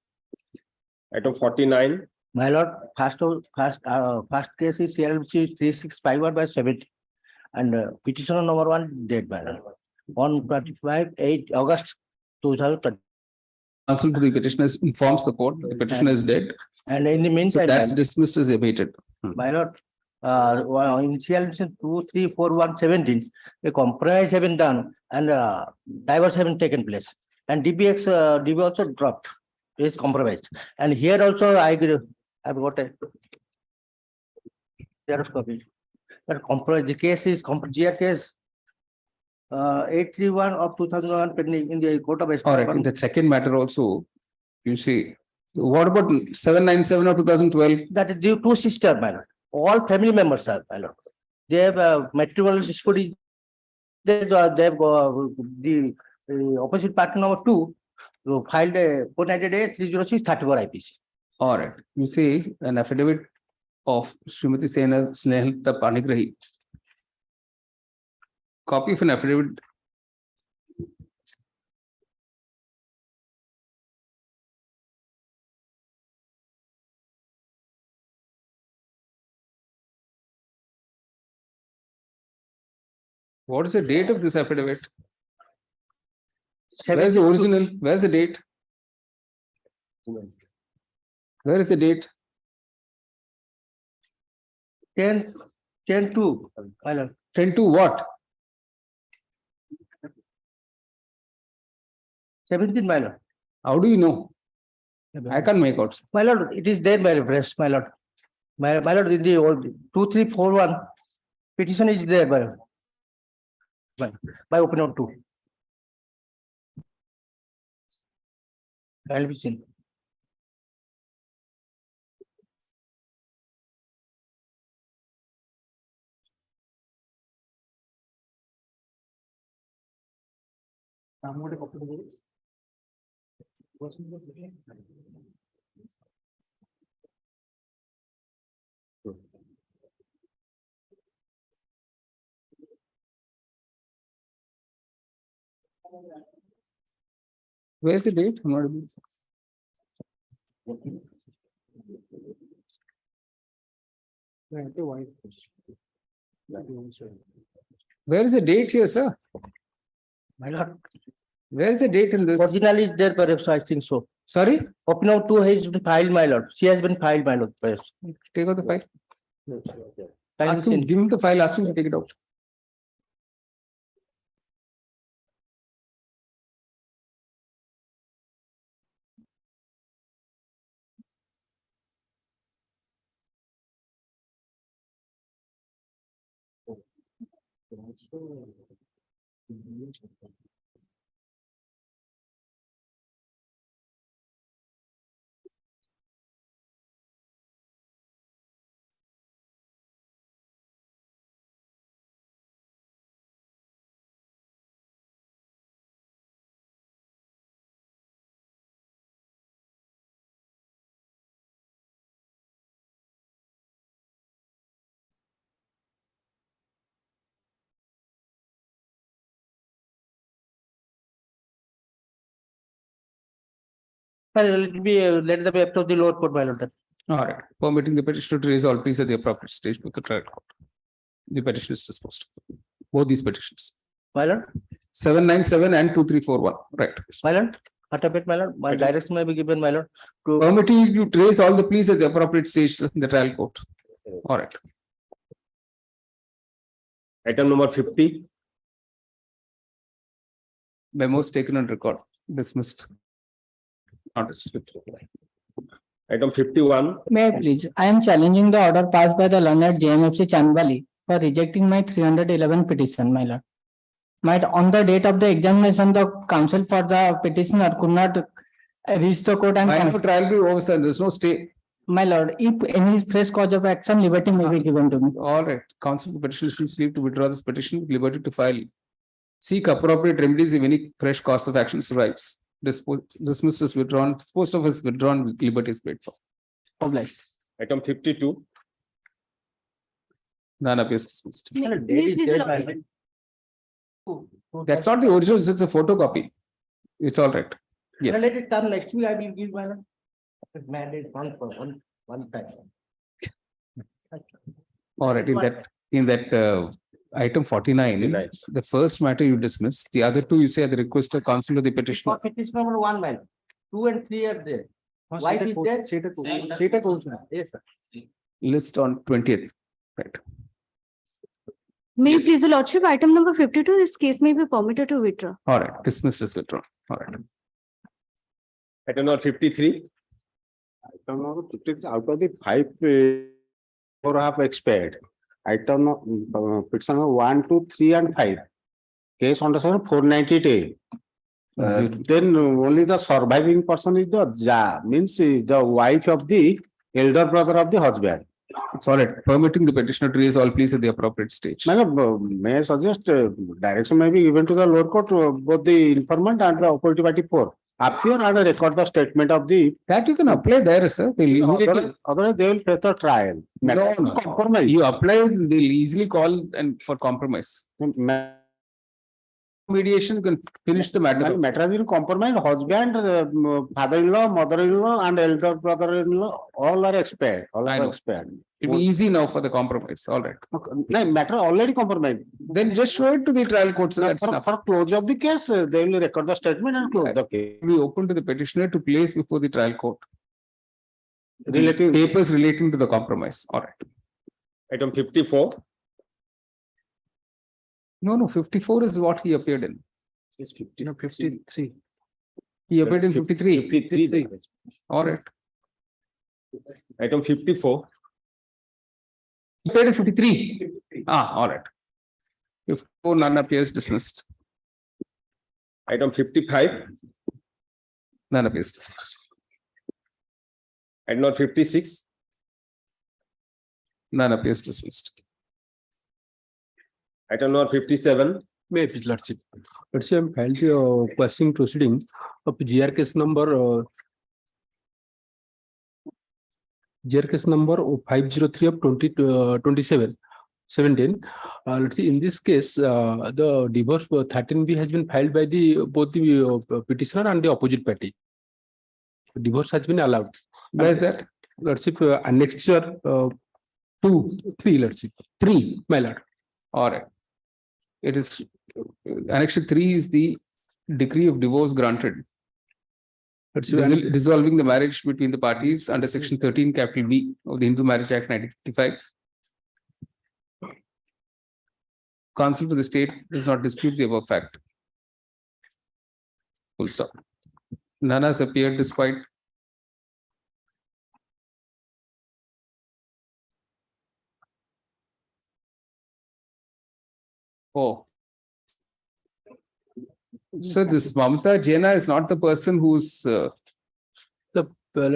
Item 49. My lord, first case is CLC 3651/70 and petitioner number 1 dead, my lord. On 25/8 August 2020. Counsel to the petitioner informs the court the petitioner is dead. And in the So meantime, that's dismissed as abated. my lord, initial 2, 3, 4, 1, 17, a compromise have been done and divorce have been taken place. And DB also dropped, is compromised. And here also I agree, I've got a Xerox copy. But compromise, the case is GR case 831 of 2001 pending in the Court of Orissa. All right, in the second matter also, you see, what about 797 of 2012? That is due to sister, my lord. All family members are, my lord. They have matrimonial dispute. They have the opposite partner number 2 filed a 498 306 34 IPC. All right, you see an affidavit of Srimati Snehalta Panigrahi. Copy of an affidavit. What is the date of this affidavit? Where is the original? Where's the date? Where is the date? 10/2, my lord. 10/2 what? 17, my lord. How do you know? I can't make out. My lord, it is there by reference, my lord. My lord, in the old 2341 petition is there by open out 2. I'll be seen. Where's the date? I'm not able Where is the date here, sir? My lord. Where is the date in this? Original is there, perhaps, I think so. Sorry? Open out 2 has been filed, my lord. She has been filed, my lord. Perhaps. Take out the file. Time Ask him, seen. give him the file, ask him to take it out. Let them approach the lower court, my lord. Then. All right, permitting the petitioner to raise all pleas at the appropriate stage with the trial court. The petition is disposed of. Both these petitions. My lord. 797 and 2341. Right. My lord. Attempted, my lord. My direction may be given, my lord. To Permitting you to raise all the pleas at the appropriate stage in the trial court. All right. Item number 50. Memos taken on record. Dismissed. Not distributed. Item 51. May I please? I am challenging the order passed by the learned JMFC Chandbali for rejecting my 311 petition, my lord. On the date of the examination, the counsel for the petitioner could not reach the court and. I know trial be over, sir. There's no stay. My lord, if any fresh cause of action, liberty may be given to me. All right. Counsel the petitioner seeks leave to withdraw this petition with liberty to file. Seek appropriate remedies if any fresh cause of action survives. Dismiss is withdrawn. Disposed of is withdrawn with liberty is paid for. Obliged. Item 52. None appears dismissed. date That's not the original, it's a photocopy. It's all right. Yes. Let it come next week. I will give my lord. Mandate one time. All right. In that item 49, the first matter you dismiss, the other two you say at the request of counsel of the petitioner. Petition number 1, my lord. 2 and 3 are there. Wife is there. Yes, sir. List on 20th. Right. May it please the lordship, item number 52, this case may be permitted to withdraw. All right, dismiss is withdrawn. All right. Item number 53. Item number 53, out of the 5 4 have expired. Item petition number 1, 2, 3 and 5. Case under section 498A. Then only the surviving person is the means the wife of the elder brother of the husband. It's all right. Permitting the petitioner to raise all pleas at the appropriate stage. Madam, may I suggest direction may be given to the lower court, both the informant and the operative party 4. Appear and record the statement of the. That you can apply there, sir. They'll immediately. Otherwise, they will face the trial. No. Compromise. You apply, they'll easily call and for compromise. Mediation, you can finish the matter. Matter will compromise. Husband, father-in-law, mother-in-law, and elder brother-in-law, all are expired. All I are know. expired. It'll be easy now for the compromise. All right. No, matter already compromised. Then just show it to the trial court. So that's enough. For close of the case, they will record the statement and close the case. We open to the petitioner to place before the trial court. Relative Papers relating to the compromise. All right. Item 54. No, 54 is what he appeared in. It's 50. No, 53. He appeared in That's 53. 53. All right. Item 54. He appeared in 53. All right. 54, none appears, dismissed. Item 55. None appears, dismissed. Item number 56. None appears, dismissed. Item number 57. May I please, Lordship. Lordship, I filed the questioning proceeding of GR case number 503 of 2027. Let's see, in this case, the divorce 13B has been filed by both the petitioner and the opposite party. Divorce has been allowed. Where is that? Lordship, annexure 3, Lordship. 3, my lord. All right. It is annexure 3 is the decree of divorce granted. Dissolving the marriage between the parties under section 13 capital B of the Hindu Marriage Act 1955. Counsel for the state does not dispute the above fact. Full stop. None has appeared despite. Oh. So this Mamta Jaina is not the person who's the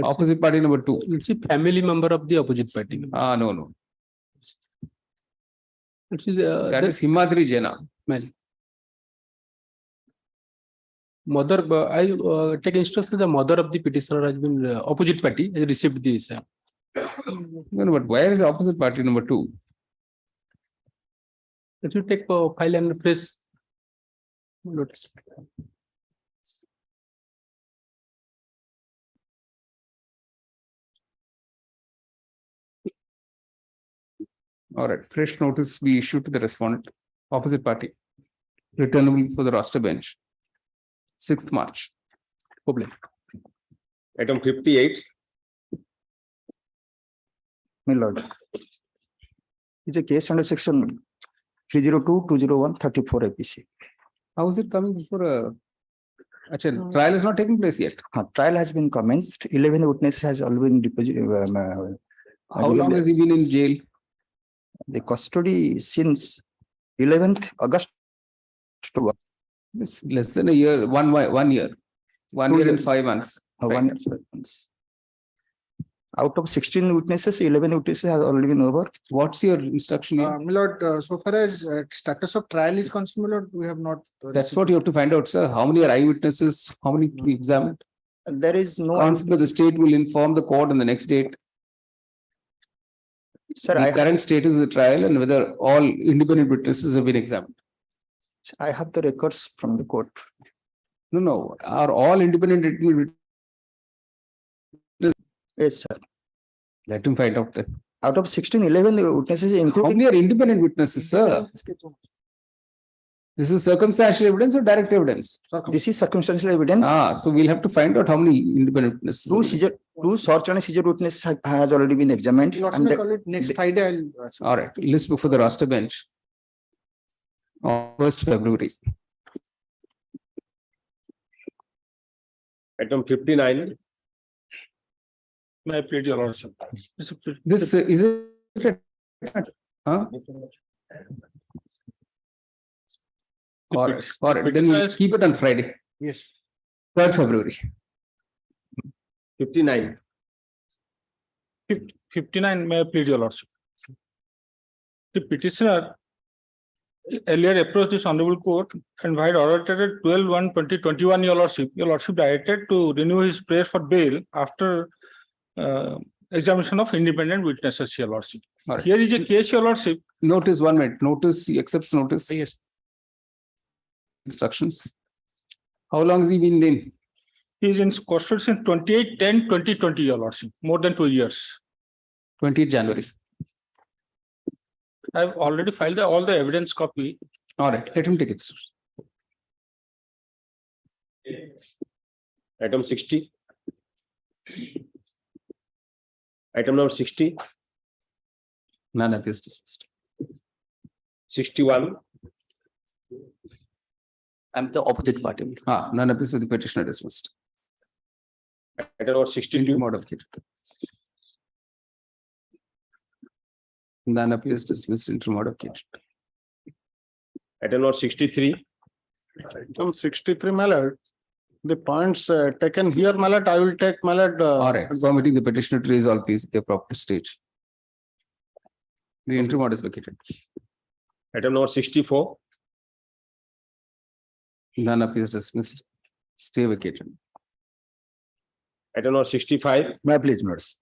opposite party number 2. It's a family member of the opposite party. No. It is, That is Himadri Jaina. Mother, I take instruction the mother of the petitioner has been opposite party has received this. No, but where is the opposite party number 2? Let you take file and press notice. All right, fresh notice be issued to the respondent, opposite party, returnable for the roster bench, 6th March. Public. Item 58. My lord. It's a case under section 302-201-34 APC. How is it coming before trial is not taking place yet? Trial has been commenced. 11 witnesses has already been deposited. How long has he been in jail? The custody since 11th August. It's less than a year, 1 year. 1 year and years. 5 months. 1 year and 5 months. Out of 16 witnesses, 11 witnesses have already been over. What's your instruction here? My lord, so far as status of trial is concerned, my lord, we have not. That's what you have to find out, sir. How many are eyewitnesses? How many to be examined? There is no. Counsel for the state will inform the court on the next date. Sir, the current status of the trial and whether all independent witnesses have been examined. I have the records from the court. No. Are all independent witnesses? Yes, sir. Let him find out that. Out of 16, 11 witnesses, How including. many are independent witnesses, sir? This is circumstantial evidence or direct evidence? This is circumstantial evidence. So we'll have to find out how many independent witnesses. Two search and seizure witness has already been examined. And Next Friday. All right, list before the roster bench. On 1st February. Item 59. May I plead your lordship? This is it. Huh? All right, then we'll keep it on Friday, Yes. 3rd February. 59. 59, may I plead your lordship? The petitioner earlier approached this honorable court and while ordered 12/1/2021, your lordship directed to renew his prayer for bail after examination of independent witnesses, your lordship. All right. Here is a case, your lordship. Notice 1 minute, notice, he accepts notice. Yes. Instructions. How long has he been in? He is in custody since 28/10/2020, your lordship, more than 2 years. 20th January. I have already filed all the evidence copy. All right, let him take it. Item 60. Item number 60. None appears dismissed. 61. I'm the opposite party. None appears with the petitioner dismissed. Item number 62. Modified. None appears dismissed into modification. Item number 63. Item 63, my lord. The points taken here, my lord, I will take, my lord. All right, permitting the petitioner to raise all please at the appropriate stage. The interim order is vacated. Item number 64. None appears dismissed. Stay vacated. Item number 65. May I please notice.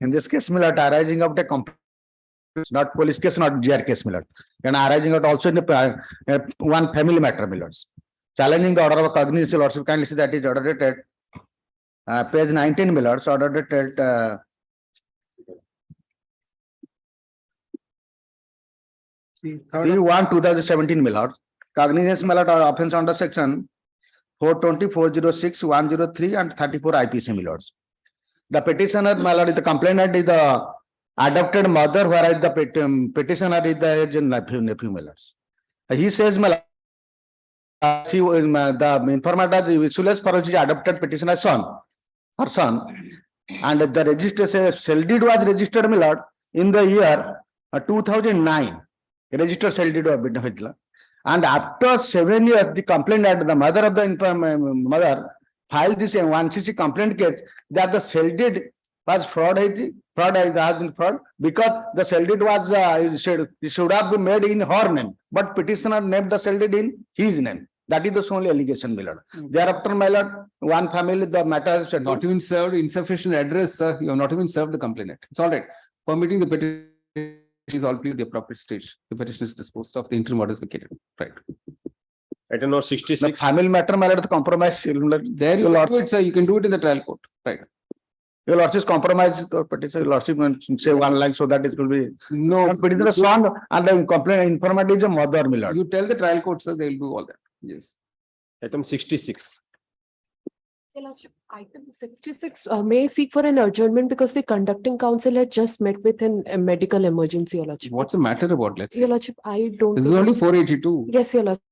In this case, my lord, arising out a complaint, not police case, not GR case, my lord. And arising out also in the one family matter, my lords. Challenging the order of cognizance, your lordship, kindly see that is ordered at page 19, my lords, ordered at 3/1/2017, my lord. Cognizance, my lord, or offense under section 420, 406, 103 and 34 IPC, my lords. The petitioner, my lord, is the complainant is the adopted mother, whereas the petitioner is the nephew, my lords. He says, my lord, the informant Visulas for which is adopted petitioner's son, her son, and the registration cell deed was registered, my lord, in the year 2009. Registered cell deed was been. And after 7 years, the complainant, the mother of the mother, filed this 1cc complaint case that the cell deed was fraud has been fraud because the cell deed was it should have been made in her name, but petitioner named the cell deed in his name. That is the only allegation, my lord. Thereafter, my lord, one family, the matter is not even served insufficient address, sir. You have not even served the complainant. It's all right. Permitting the petition is all please the appropriate stage. The petition is disposed of, the interim order is vacated. Right. Item number 66. The family matter, my lord, the compromise. There you can do it, sir. You can do it in the trial court. Right. Your lordship compromise the petition, your lordship say one line so that it will be no petitioner son and the complaint informant is a mother, my lord. You tell the trial court, sir, they will do all that. Yes. Item 66. Your lordship, item 66 may seek for an adjournment because the conducting counsel had just met with a medical emergency, your lordship. What's the matter about, let's say? Your lordship, I don't. This is only 482. Yes, your lordship.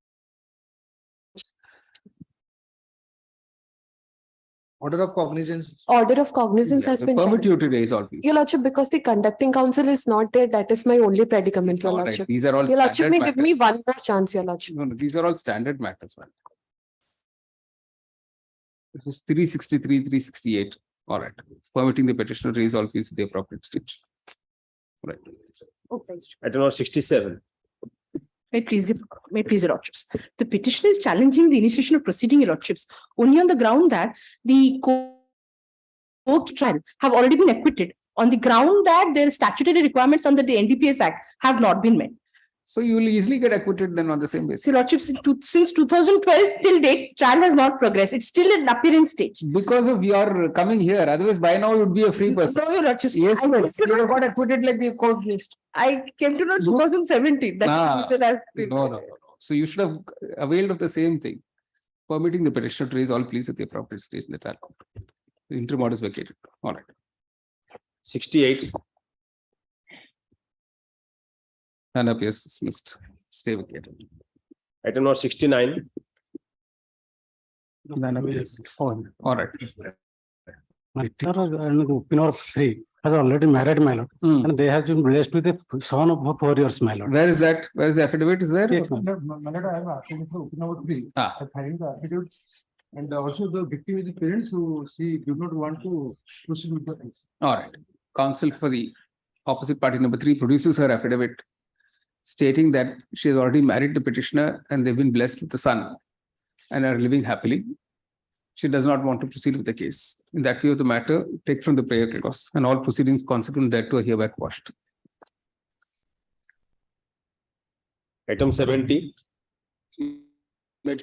Order of cognizance. Order of cognizance has been. Permit you to raise all these. Your lordship, because the conducting counsel is not there, that is my only predicament, your All right. lordship. These are all Your lordship may standard give me matters. one more chance, your lordship. No, these are all standard matters, man. It is 363, 368. All right. Permitting the petitioner raise all fees at the appropriate stage. Right. Okay. Item number 67. May please, your lordships. The petitioner is challenging the initiation of proceeding, your lordships, only on the ground that the court trial have already been acquitted on the ground that their statutory requirements under the NDPS Act have not been met. So you will easily get acquitted then on the same basis. Your lordships, since 2012 till date, trial has not progressed. It's still in appearance stage. Because of your coming here, otherwise by now you would be a free person. No, your lordships. Yes, you have got acquitted like the court case. I came to know 2017. That is No. So you should have availed of the same thing. Permitting the petitioner to raise all pleas at the appropriate stage in the trial court. Interim order is vacated. All right. 68, And appears dismissed. Stay vacated. item number 69, Then appears fine. All right. Has already married my lord, Hmm. and they have been blessed with a son of 4 years, my lord. Where is that? Where is the affidavit? Is there? Yes, my lord, I have asked for number 3. Ah. I'm finding the affidavit, and also the victim is the parents who she do not want to proceed with the case. All right. Counsel for the opposite party number 3 produces her affidavit stating that she has already married the petitioner and they've been blessed with a son and are living happily. She does not want to proceed with the case. In that view of the matter, take from the prayer clause and all proceedings consequent thereto are hereby quashed. item 70, Right,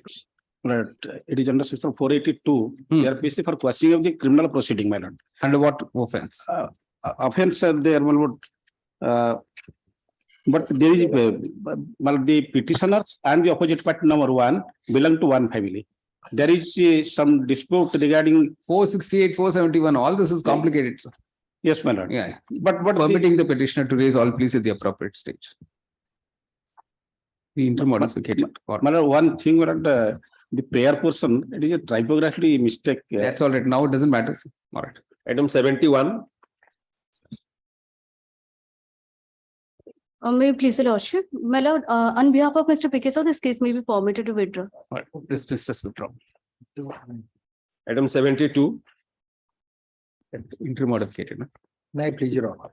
it is under section 482, Hmm. CRPC for quashing of the criminal proceeding, my lord. Under what offense? Offense there, my lord. But there is, well, the petitioners and the opposite party number 1 belong to one family. There is some dispute regarding, 468, 471, all this is complicated, sir. yes, my lord. Yeah. But Permitting the petitioner to raise all pleas at the appropriate stage. The interim order is vacated. My lord, one thing, my lord, the prayer portion, it is a typography mistake. That's all right. Now it doesn't matter, sir. All right. item 71, May I please the lordship? My lord, on behalf of Mr. Picasso, this case may be permitted to withdraw. All right. Dismiss as withdrawn. item 72, Interim order vacated. No? May I please your honor?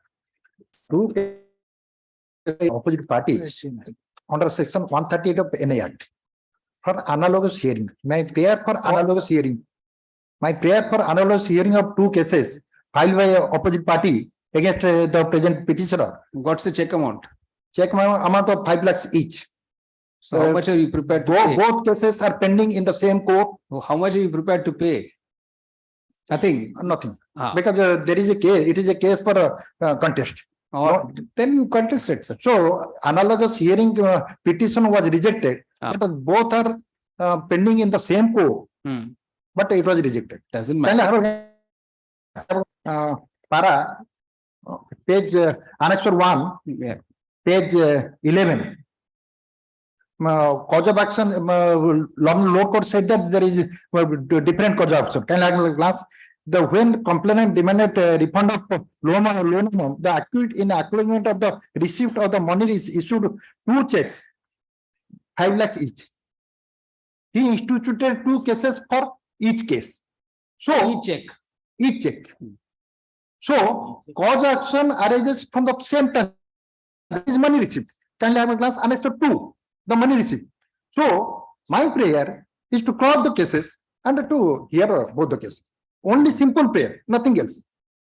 Two opposite parties under section 138 of NA Act for analogous hearing. My prayer for analogous hearing. My prayer for analogous hearing of 2 cases filed by opposite party against the present petitioner. What's the check amount? Check amount of 5 lakhs each. So how much are you prepared to pay? Both cases are pending in the same court. Oh, how much are you prepared to pay? Nothing. Nothing. Ah. Because there is a case, it is a case for contest. Or then you contest it, sir. So analogous hearing petition was rejected. Because both are pending in the same court, but it was rejected. Doesn't matter. Para page annexure 1, Yeah. page 11. Cause of action, lower court said that there is different cause of action. Can I have a glass? When complainant demanded refund of loan amount, the accused in acknowledgement of the receipt of the money is issued 2 checks, 5 lakhs each. He instituted 2 cases for each case. So each check. So cause of action arises from the same time. That is money receipt. Can I have a glass? Annexed to 2, the money receipt. So my prayer is to cross the cases and to hear both the cases. Only simple prayer, nothing else.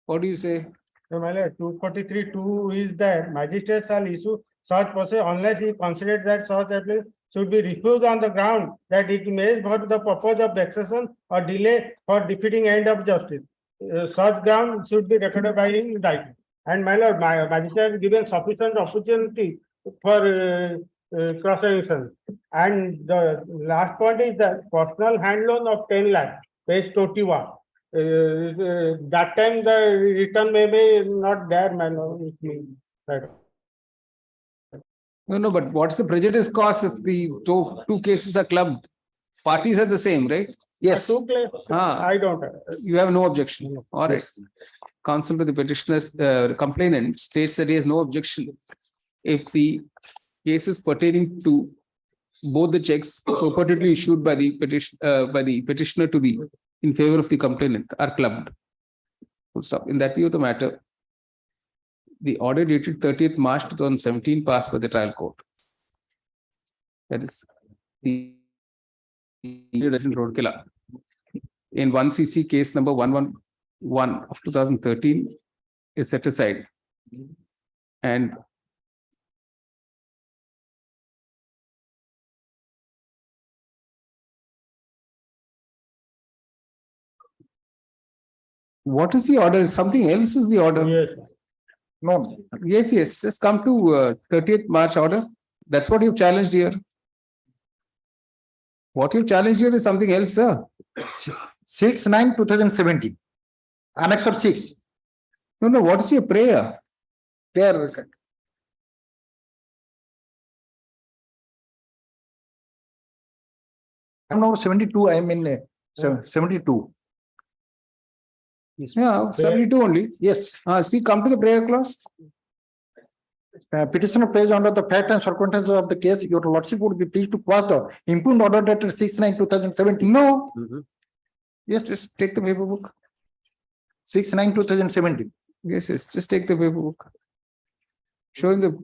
What do you say? So, my lord, 243(2) is that magistrate shall issue such process unless he considers that such appeal should be refused on the ground that it may for the purpose of vexation or delay for defeating end of justice. Such ground should be recorded by him indictment. And my lord, my magistrate given sufficient opportunity for cross-examination. And the last point is that personal hand loan of 10 lakh, page 21. That time the return may be not there, my lord. Right. No, but what's the prejudice cause if the two cases are clubbed? Parties are the same, right? Yes. I don't. You have no objection. All right. Counsel to the petitioner's complainant states that he has no objection if the cases pertaining to both the checks purportedly issued by the petitioner to the in favor of the complainant are clubbed. Full stop. In that view of the matter, the order dated 30th March 2017 passed by the trial court. That is the Roadkilla. In 1cc case number 111 of 2013 is set aside. And what is the order? Something else is the order. Yes. No. Yes. Just come to 30th March order. That's what you've challenged here. What you've challenged here is something else, sir. 6/9/2017. Annex of 6. No, what is your prayer? There. I'm now 72, I am in 72. Yeah, 72 only. Yes. See, come to the prayer clause. Petitioner placed under the fact and circumstances of the case, your lordship would be pleased to pass the impugned order dated 6/9/2017. No. Yes, Just take the paperwork. 6/9/2017. Yes, just take the paperwork. Show him the.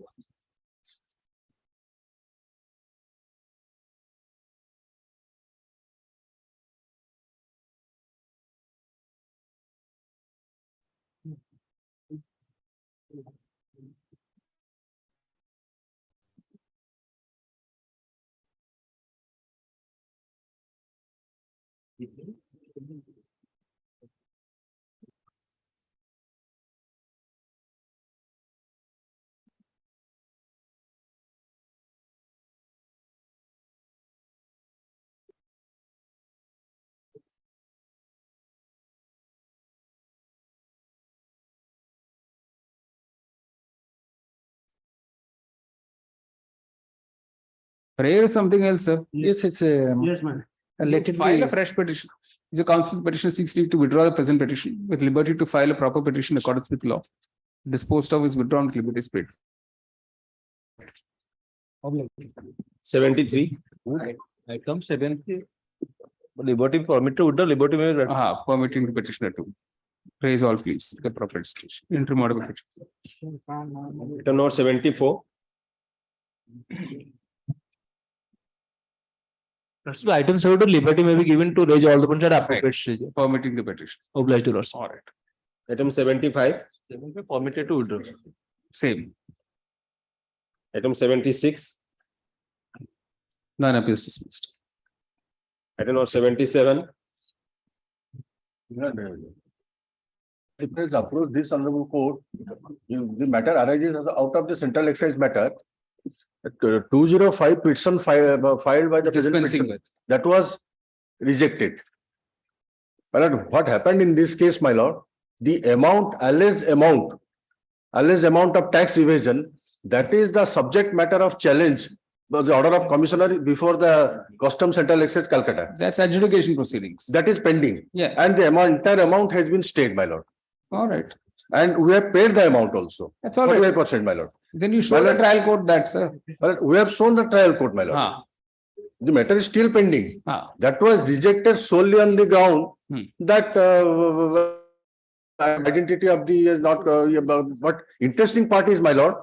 Prayer is something else, sir. Yes, it's Yes, ma'am. let it File be. a fresh petition. If the council petitioner seeks leave to withdraw the present petition with liberty to file a proper petition in accordance with law. Disposed of is withdrawn with liberty spread. 73. Item 70. Liberty permit to withdraw, liberty may. Permitting the petitioner to raise all please the proper station. Interim order petition. Item number 74. Item 7 liberty may be given to raise all the points at appropriate stage. Permitting the petition. Obliged to us. All right. Item 75. Permitted to withdraw. Same. Item 76. None appears dismissed. Item number 77. If it is approved, this honorable court, if the matter arises out of the central excise matter. 205 petition filed by the present Dispensing petition, with. that was rejected. But what happened in this case, my lord, the alleged amount of tax evasion, that is the subject matter of challenge, the order of commissioner before the Customs Central Excise Calcutta. That's adjudication proceedings. That is pending. Yeah. And the entire amount has been stayed, my lord. All right. And we have paid the amount also. That's all right. 45%, my lord. Then you show the trial court that, sir. But we have shown the trial court, my lord. The matter is still pending. That was rejected solely on the ground that identity of the is not. But interesting part is, my lord,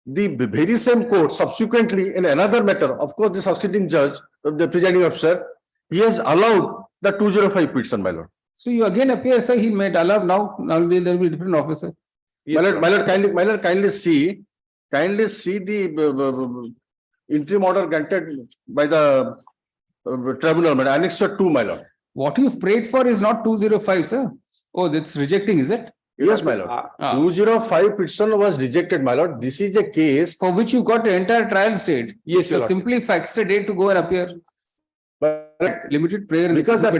the very same court subsequently in another matter, of course, the succeeding judge, the presiding officer, he has allowed the 205 petition, my lord. So you again appear, sir, he made allow now there will be a different officer. My lord, kindly see the interim order granted by the tribunal, annexure 2, my lord. What you've prayed for is not 205, sir. Oh, that's rejecting, is it? Yes, my lord. 205 petition was rejected, my lord. This is a case for which you got the entire trial stayed. Yes, you your simply fixed a date to go and appear. But limited prayer because the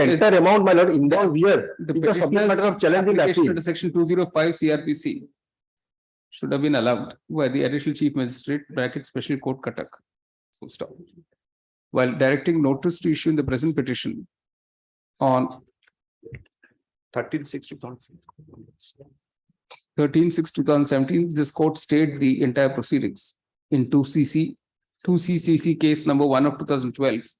entire amount, my lord, involved here, the subject matter of challenging that under section 205 CRPC should have been allowed by the additional chief magistrate (special court Cuttack). Full stop. While directing notice to issue in the present petition on 13/6/2017, this court stayed the entire proceedings in 2CCC case number 1 of 2012,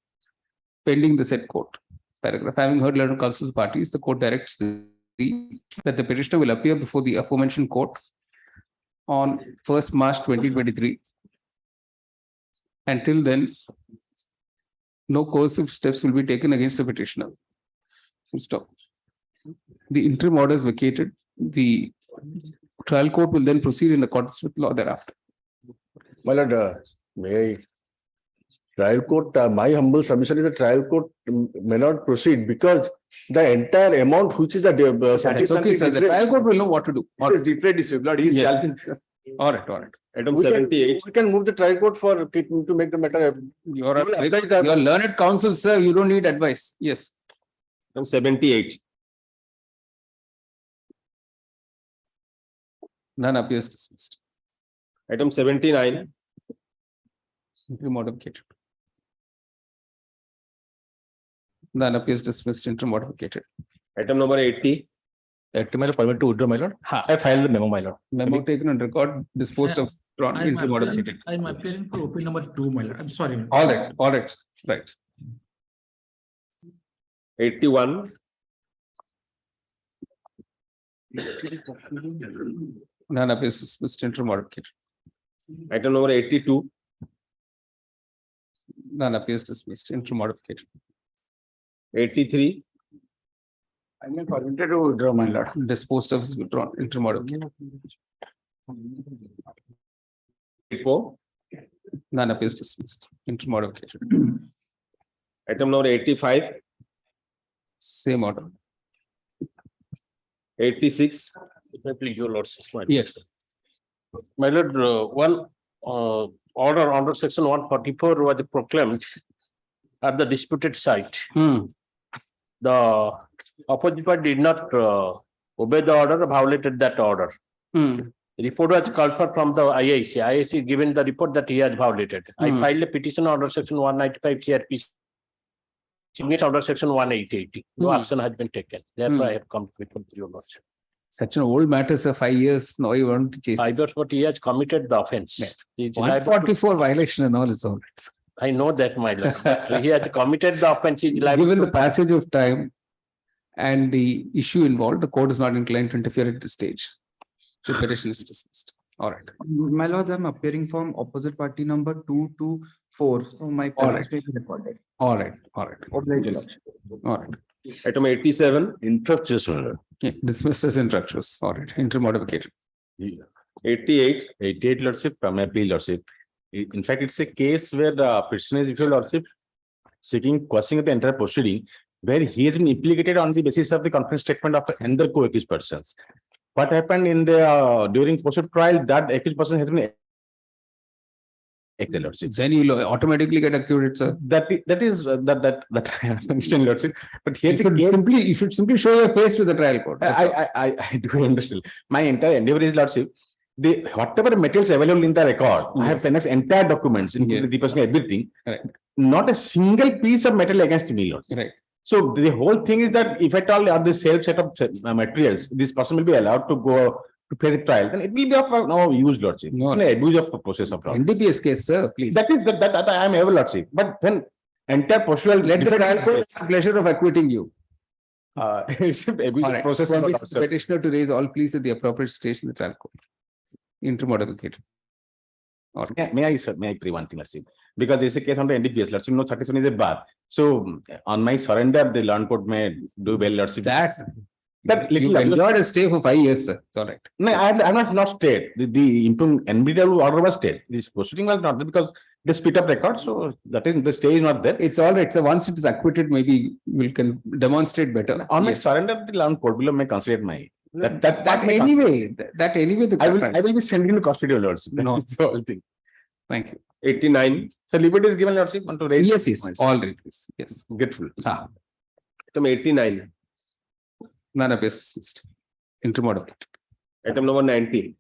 pending the said court. Paragraph. Having heard letter of counsel parties, the court directs that the petitioner will appear before the aforementioned court on 1st March 2023. Until then, no coercive steps will be taken against the petitioner. Full stop. The interim order is vacated. The trial court will then proceed in accordance with law thereafter. My lord, may I? Trial court, my humble submission is the trial court may not proceed because the entire amount which is the Okay, sir. The trial court will know what to do. It is deeply lord. He is challenging. All right. Item 78. We can move the trial court to make the matter. You're learned counsel, sir. You don't need advice. Yes. Item 78. None appears dismissed. Item 79. Interim modificated. None appears dismissed. Interim modificated. Item number 80. Permit to withdraw, my lord. I filed the memo, my lord. Memo taken on record, disposed of, interim modificated. I'm appearing for OP number 2, my lord. I'm sorry. All right, right. 81. None appears dismissed. Interim modificated. Item number 82. None appears dismissed. Interim modificated. 83. I'm permitted to withdraw, my lord. Disposed of is withdrawn. Interim modificated. 84. None appears dismissed. Interim modificated. Item number 85. Same order. 86. Please, your lordship. Yes. My lord, one order under section 144 was proclaimed at the disputed site. The opposite party did not obey the order, violated that order. The report was called for from the IIC. IIC given the report that he has violated. I filed a petition under section 195 CRP. Signature under section 180. No action has been taken. Therefore, I have come with your lordship. Such an old matter, sir. 5 years. Now you want to chase. 5 years, but he has committed the offense. He is liable to- 144 violation and all is all right. I know that, my lord. But he has committed the offense. He is liable Given to- the passage of time and the issue involved, the court is not inclined to interfere at this stage. The petition is dismissed. All right. My lords, I'm appearing from opposite party number 224. So my presence may be recorded. All right. All right. Item 87. Infructuous, my lord. Yeah, dismissed as infructuous. All right. Interim modificated. 88. 88 lordship, may I please lordship. In fact, it's a case where the petitioner is, if your lordship, seeking quashing of the entire proceeding, where he has been implicated on the basis of the conference statement of another co-accused persons. What happened in the during post trial, that accused person has been. Then you will automatically get accused, sir. That I understand, lordship. But here You should simply show your face to the trial court. I do understand. My entire endeavor is, lordship, whatever materials available in the record, I have annexed entire documents, including the person, everything. Right. Not a single piece of material against me, lord. Right. So the whole thing is that if at all are the same set of materials, this person will be allowed to go to face the trial, then it will be of no use, lordship. No, It's an abuse of process of law. NDPS case, sir, please. That is that I am able, lordship. But when entire procedural, Let the trial court have the pleasure of acquitting you. it's an abuse All of right. process of Permit law. the petitioner to raise all pleas at the appropriate stage in the trial court. Interim modificated. May I, sir, may I pray one thing, lordship? Because it's a case under NDPS, lordship, no 37 is a bar. So on my surrender, the land court may do well, lordship. That You little enjoyed a stay for 5 years, sir. It's all right. No, I have not stayed. The NBW order was stayed. This proceeding was not there because they split up record. So that is the stay is not there. It's all right. So once it is acquitted, maybe we can demonstrate better. On my surrender, the land court below may consider my that anyway. That anyway. I will be sending to custody, lordship. No. That's the whole thing. Thank you. 89. So liberty is given, lordship, want to raise. Yes. All right. Yes. Grateful. Item 89. None appears dismissed. Interim modificated. Item number 90.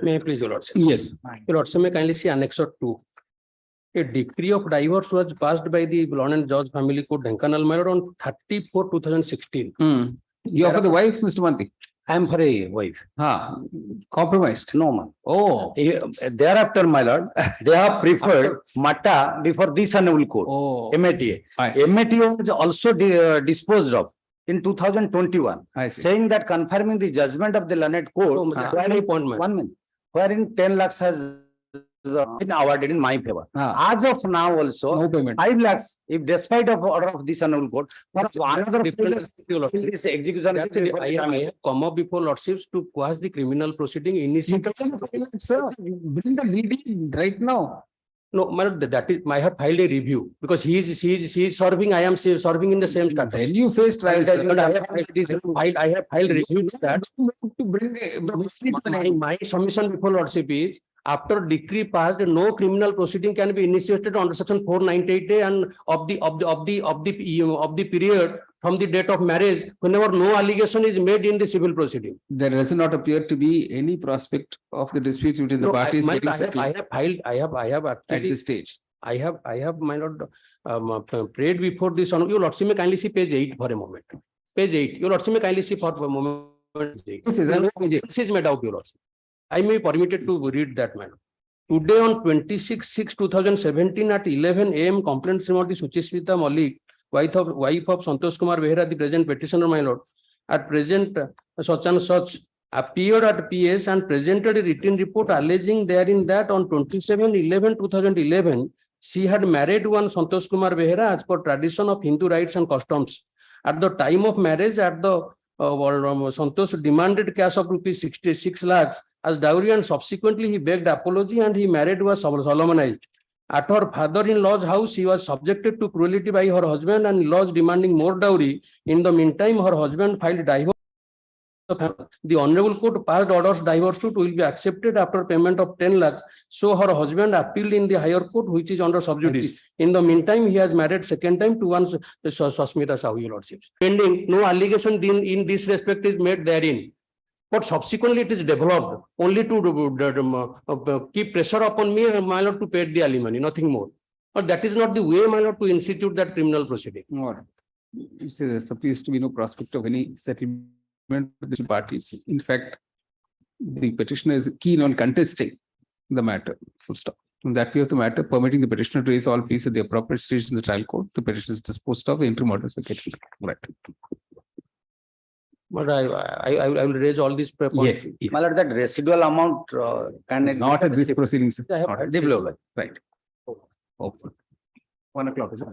May I please, your lordship? Yes. Your lordship, may kindly see Annex 2. A decree of divorce was passed by the Lawn and George Family Court, Dhenkanal, my lord, on 30/4/2016. You are for the wife, Mr. Manti? I am for a wife. Compromised? No, man. Oh. Thereafter, my lord, they have preferred MATA before this honorable court. Oh. MATA. I see. MATA was also disposed of in 2021, I see. saying that confirming the judgment of the learned court, appointment. 1 minute, wherein 10 lakhs has been awarded in my favor. As of now also, No payment. 5 lakhs, if despite of order of this honorable court, for another this execution. I have come up before lordships to quash the criminal proceeding initiated. Sir, bring the leading right now. No, my lord, that is, I have filed a review because he is serving, I am serving in the same status. Then you face trial. But I have filed review that. To bring My submission before lordship is, after decree passed, no criminal proceeding can be initiated under section 498A and of the period from the date of marriage, whenever no allegation is made in the civil proceeding. There does not appear to be any prospect of the disputes between the No, parties getting I settled have filed, I have at actually, this stage. I have, my lord, prayed before this. Your lordship may kindly see page 8 for a moment. Page 8. Your lordship may kindly see for a moment. This is This is made out, your lordship. I may be permitted to read that, madam. Today on 26/6/2017 at 11 AM, complaint Srimati Suchismita Malik, wife of Santosh Kumar Behera, the present petitioner, my lord, at present such and such appeared at PS and presented a written report alleging therein that on 27/11/2011 she had married one Santosh Kumar Behera as per tradition of Hindu rites and customs. At the time of marriage, at the Santosh demanded cash of rupees 66 lakhs as dowry, and subsequently he begged apology and he married was solemnized. At her father-in-law's house, he was subjected to cruelty by her husband and in-laws demanding more dowry. In the meantime, her husband filed divorce. The Honorable Court passed orders divorce suit will be accepted after payment of 10 lakhs. So her husband appealed in the higher court, which is under sub judice. In the meantime, he has married second time to one Sasmita Sahu, your lordships. Pending, no allegation in this respect is made therein. But subsequently it is developed only to keep pressure upon me, my lord, to pay the alimony, nothing more. But that is not the way, my lord, to institute that criminal proceeding. Or there appears to be no prospect of any settlement with the parties. In fact, the petitioner is keen on contesting the matter. Full stop. In that view of the matter, permitting the petitioner to raise all fees at the appropriate stage in the trial court, the petition is disposed of, the interim orders vacated. Right. But I will raise all these points. Yes, yes. My lord, that residual amount can it Not at this proceedings. I have Not at developed. Right. Open. 1 o'clock is it?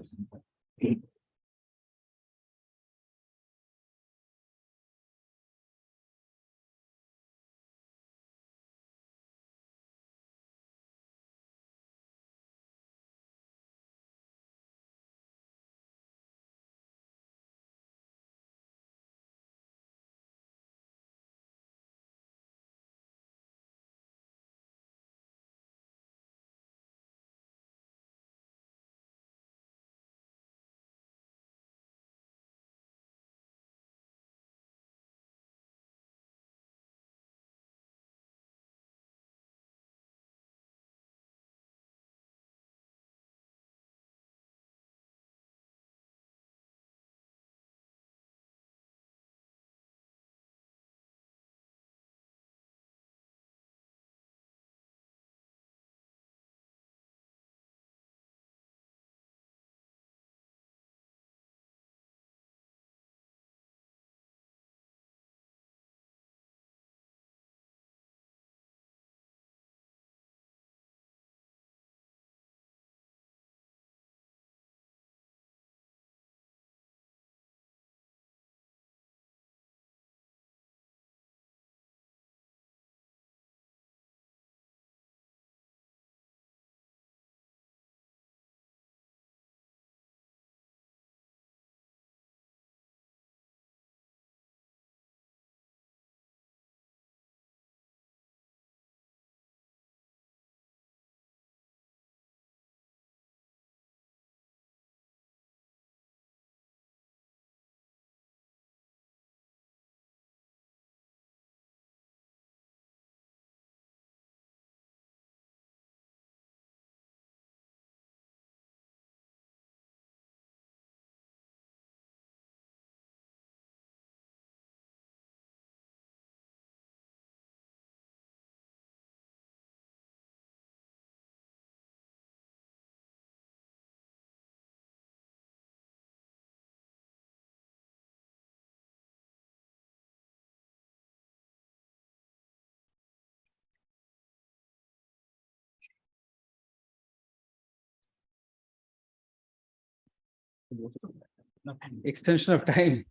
Extension of time.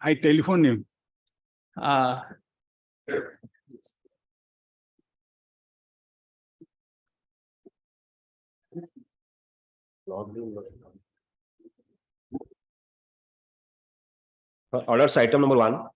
I telephone him. Orders item number 1.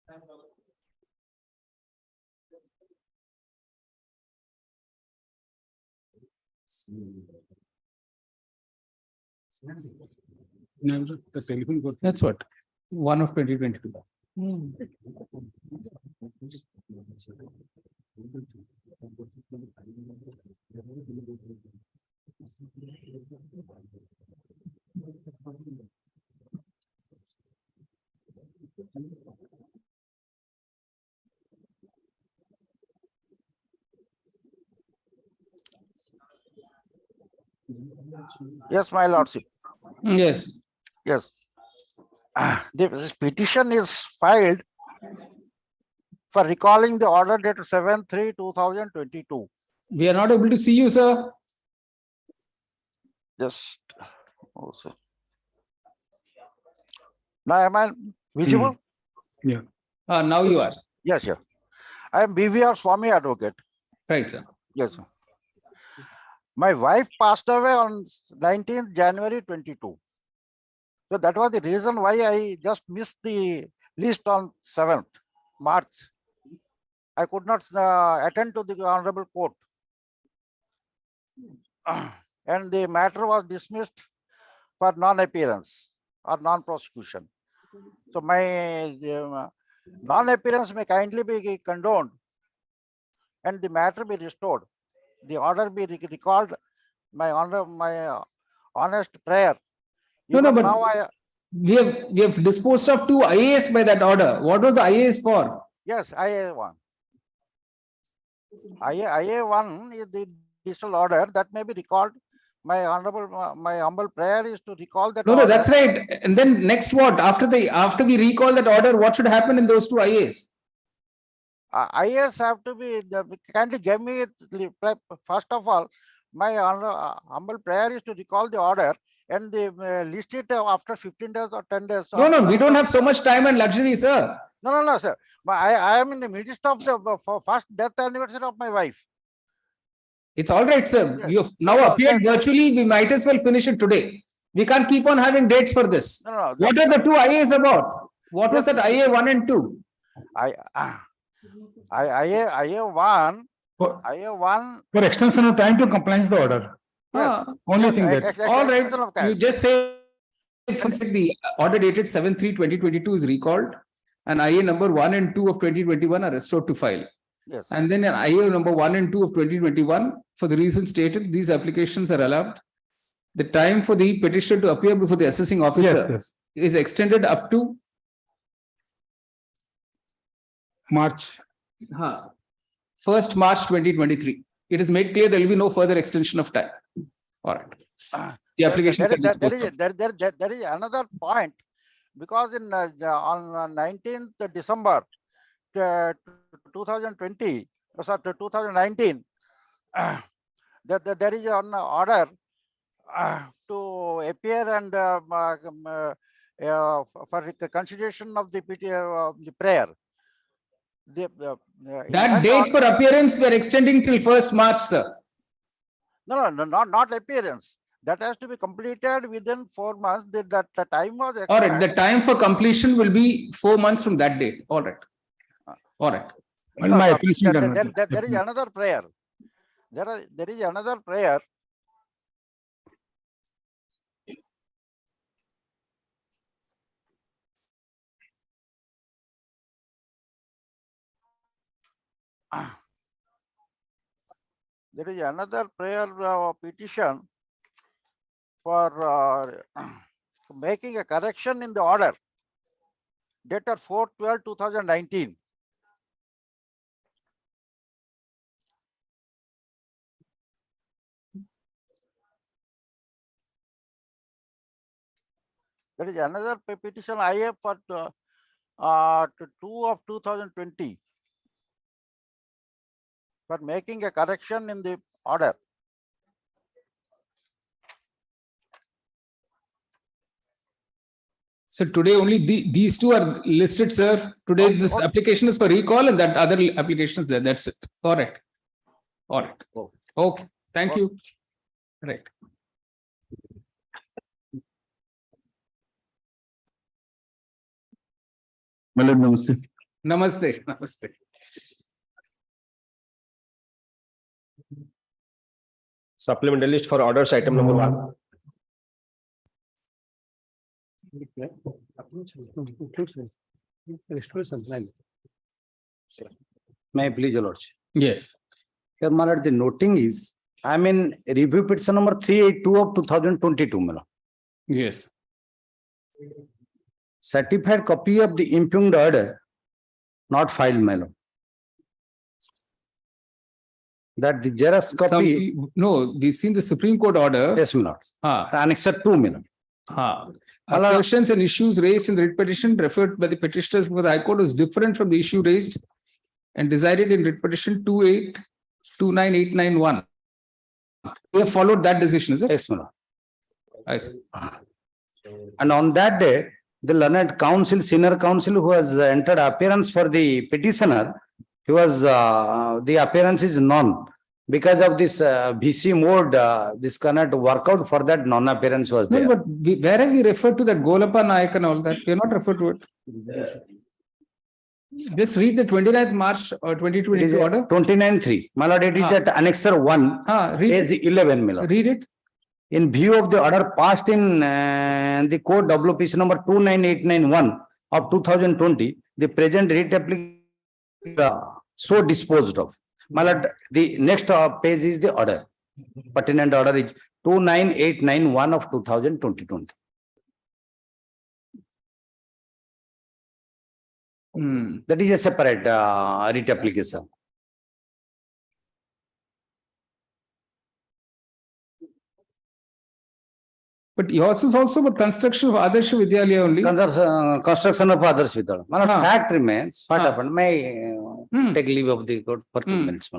The telephone code. That's what, 1 of 2022. Yes, my lordship. Yes. Yes. This petition is filed for recalling the order dated 7/3/2022. We are not able to see you, sir. Just, oh, sir. Now am I visible? Yeah. Now you are. Yes, sir. I am BVR Swami advocate. Right, sir. Yes, sir. My wife passed away on 19th January 22. So that was the reason why I just missed the list on 7th March. I could not attend to the honorable court. And the matter was dismissed for non-appearance or non-prosecution. So my non-appearance may kindly be condoned and the matter be restored. The order be recalled. My honest prayer. No, Even but now we have disposed of 2 IAS by that order. What was the IAS for? yes, IA1. IA1 is the digital order that may be recalled. My humble prayer is to recall that. No, order. that's right. And then next what? After we recall that order, what should happen in those 2 IAs? IAs have to be kindly give me first of all. My humble prayer is to recall the order and they list it after 15 days or 10 days. No, we don't have so much time and luxury, sir. No, sir. I am in the midst of the first death anniversary of my wife. It's all right, sir. You have now appeared virtually. We might as well finish it today. We can't keep on having dates for this. No, what are the 2 IAs about? What was that IA 1 and 2? IA1. IA1. For extension of time to compliance the order. Yes. Only thing that. All right. You just say the order dated 7/3/2022 is recalled and IA number 1 and 2 of 2021 are restored to file. Yes. And then an IA number 1 and 2 of 2021, for the reason stated, these applications are allowed. The time for the petitioner to appear before the assessing officer is extended up to March. 1st March 2023. It is made clear there will be no further extension of time. All right. The applications are disposed of. There is another point because on 19th December 2020, 2019, there is an order to appear and for consideration of the prayer. That date for appearance we are extending till 1st March, sir. No, not appearance. That has to be completed within 4 months. That the time was expired. All right. The time for completion will be 4 months from that date. All right. All right. There is another prayer. There is another prayer. There is another prayer petition for making a correction in the order dated 4/12/2019. There is another petition I have for 2 of 2020 for making a correction in the order. So today only these 2 are listed, sir. Today this application is for recall and that other application is there. That's it. All right. All right. Okay. Thank you. Right. Namaste. Namaste. Namaste. Supplementary list for orders, item number 1. May I please, your lordship? Yes. Here, my lord, the noting is, I mean, review petition number 382 of 2022, my lord. Yes. Certified copy of the impugned order not filed, my lord. That the Xerox copy. No, we've seen the Supreme Court order. Yes, my lord. Annexure 2, my lord. Assertions and issues raised in the writ petition referred by the petitioners before the High Court was different from the issue raised and decided in writ petition 2829891. We have followed that decision, is it? Yes, my lord. I see. And on that day, the learned counsel, senior counsel who has entered appearance for the petitioner, he was, the appearance is none. Because of this VC mode, this cannot work out, for that non-appearance was there. No, but where have we referred to that Golappa Nayak and all that? We are not referred to it. Just read the 29th March 2022 order. 29.3. My lord, it is at Annexure 1, page 11, my lord. Read it. In view of the order passed in the code WPC number 29891 of 2020, the present writ application so disposed of. My lord, the next page is the order. Pertinent order is 29891 of 2020. That is a separate writ application. But yours is also about construction of Adarsh Vidyalaya only. Construction of Adarsh Vidyalaya. My lord, fact remains, what happened? May take leave of the court for 2 minutes.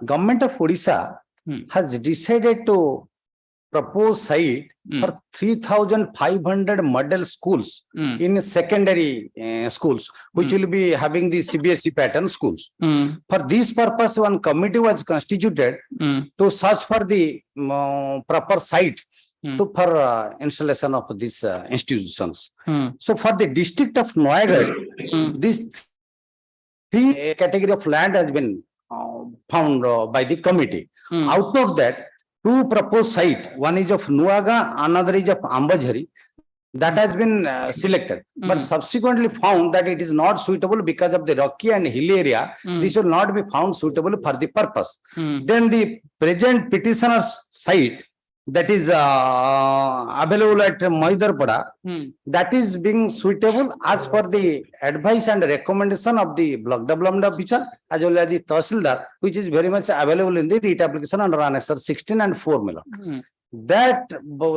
Government of Odisha has decided to propose site for 3,500 model schools in secondary schools, which will be having the CBSE pattern schools. For this purpose, one committee was constituted to search for the proper site for installation of these institutions. So for the district of Noagarh, this 3 category of land has been found by the committee. Out of that, 2 proposed site, one is of Nuaga, another is of Ambajhari, that has been selected, but subsequently found that it is not suitable because of the rocky and hilly area. This will not be found suitable for the purpose. Then the present petitioner's site, that is available at Maidarpada, that is being suitable as per the advice and recommendation of the block development officer as well as the Tahsildar, which is very much available in the writ application under Annexure 16 and 4. That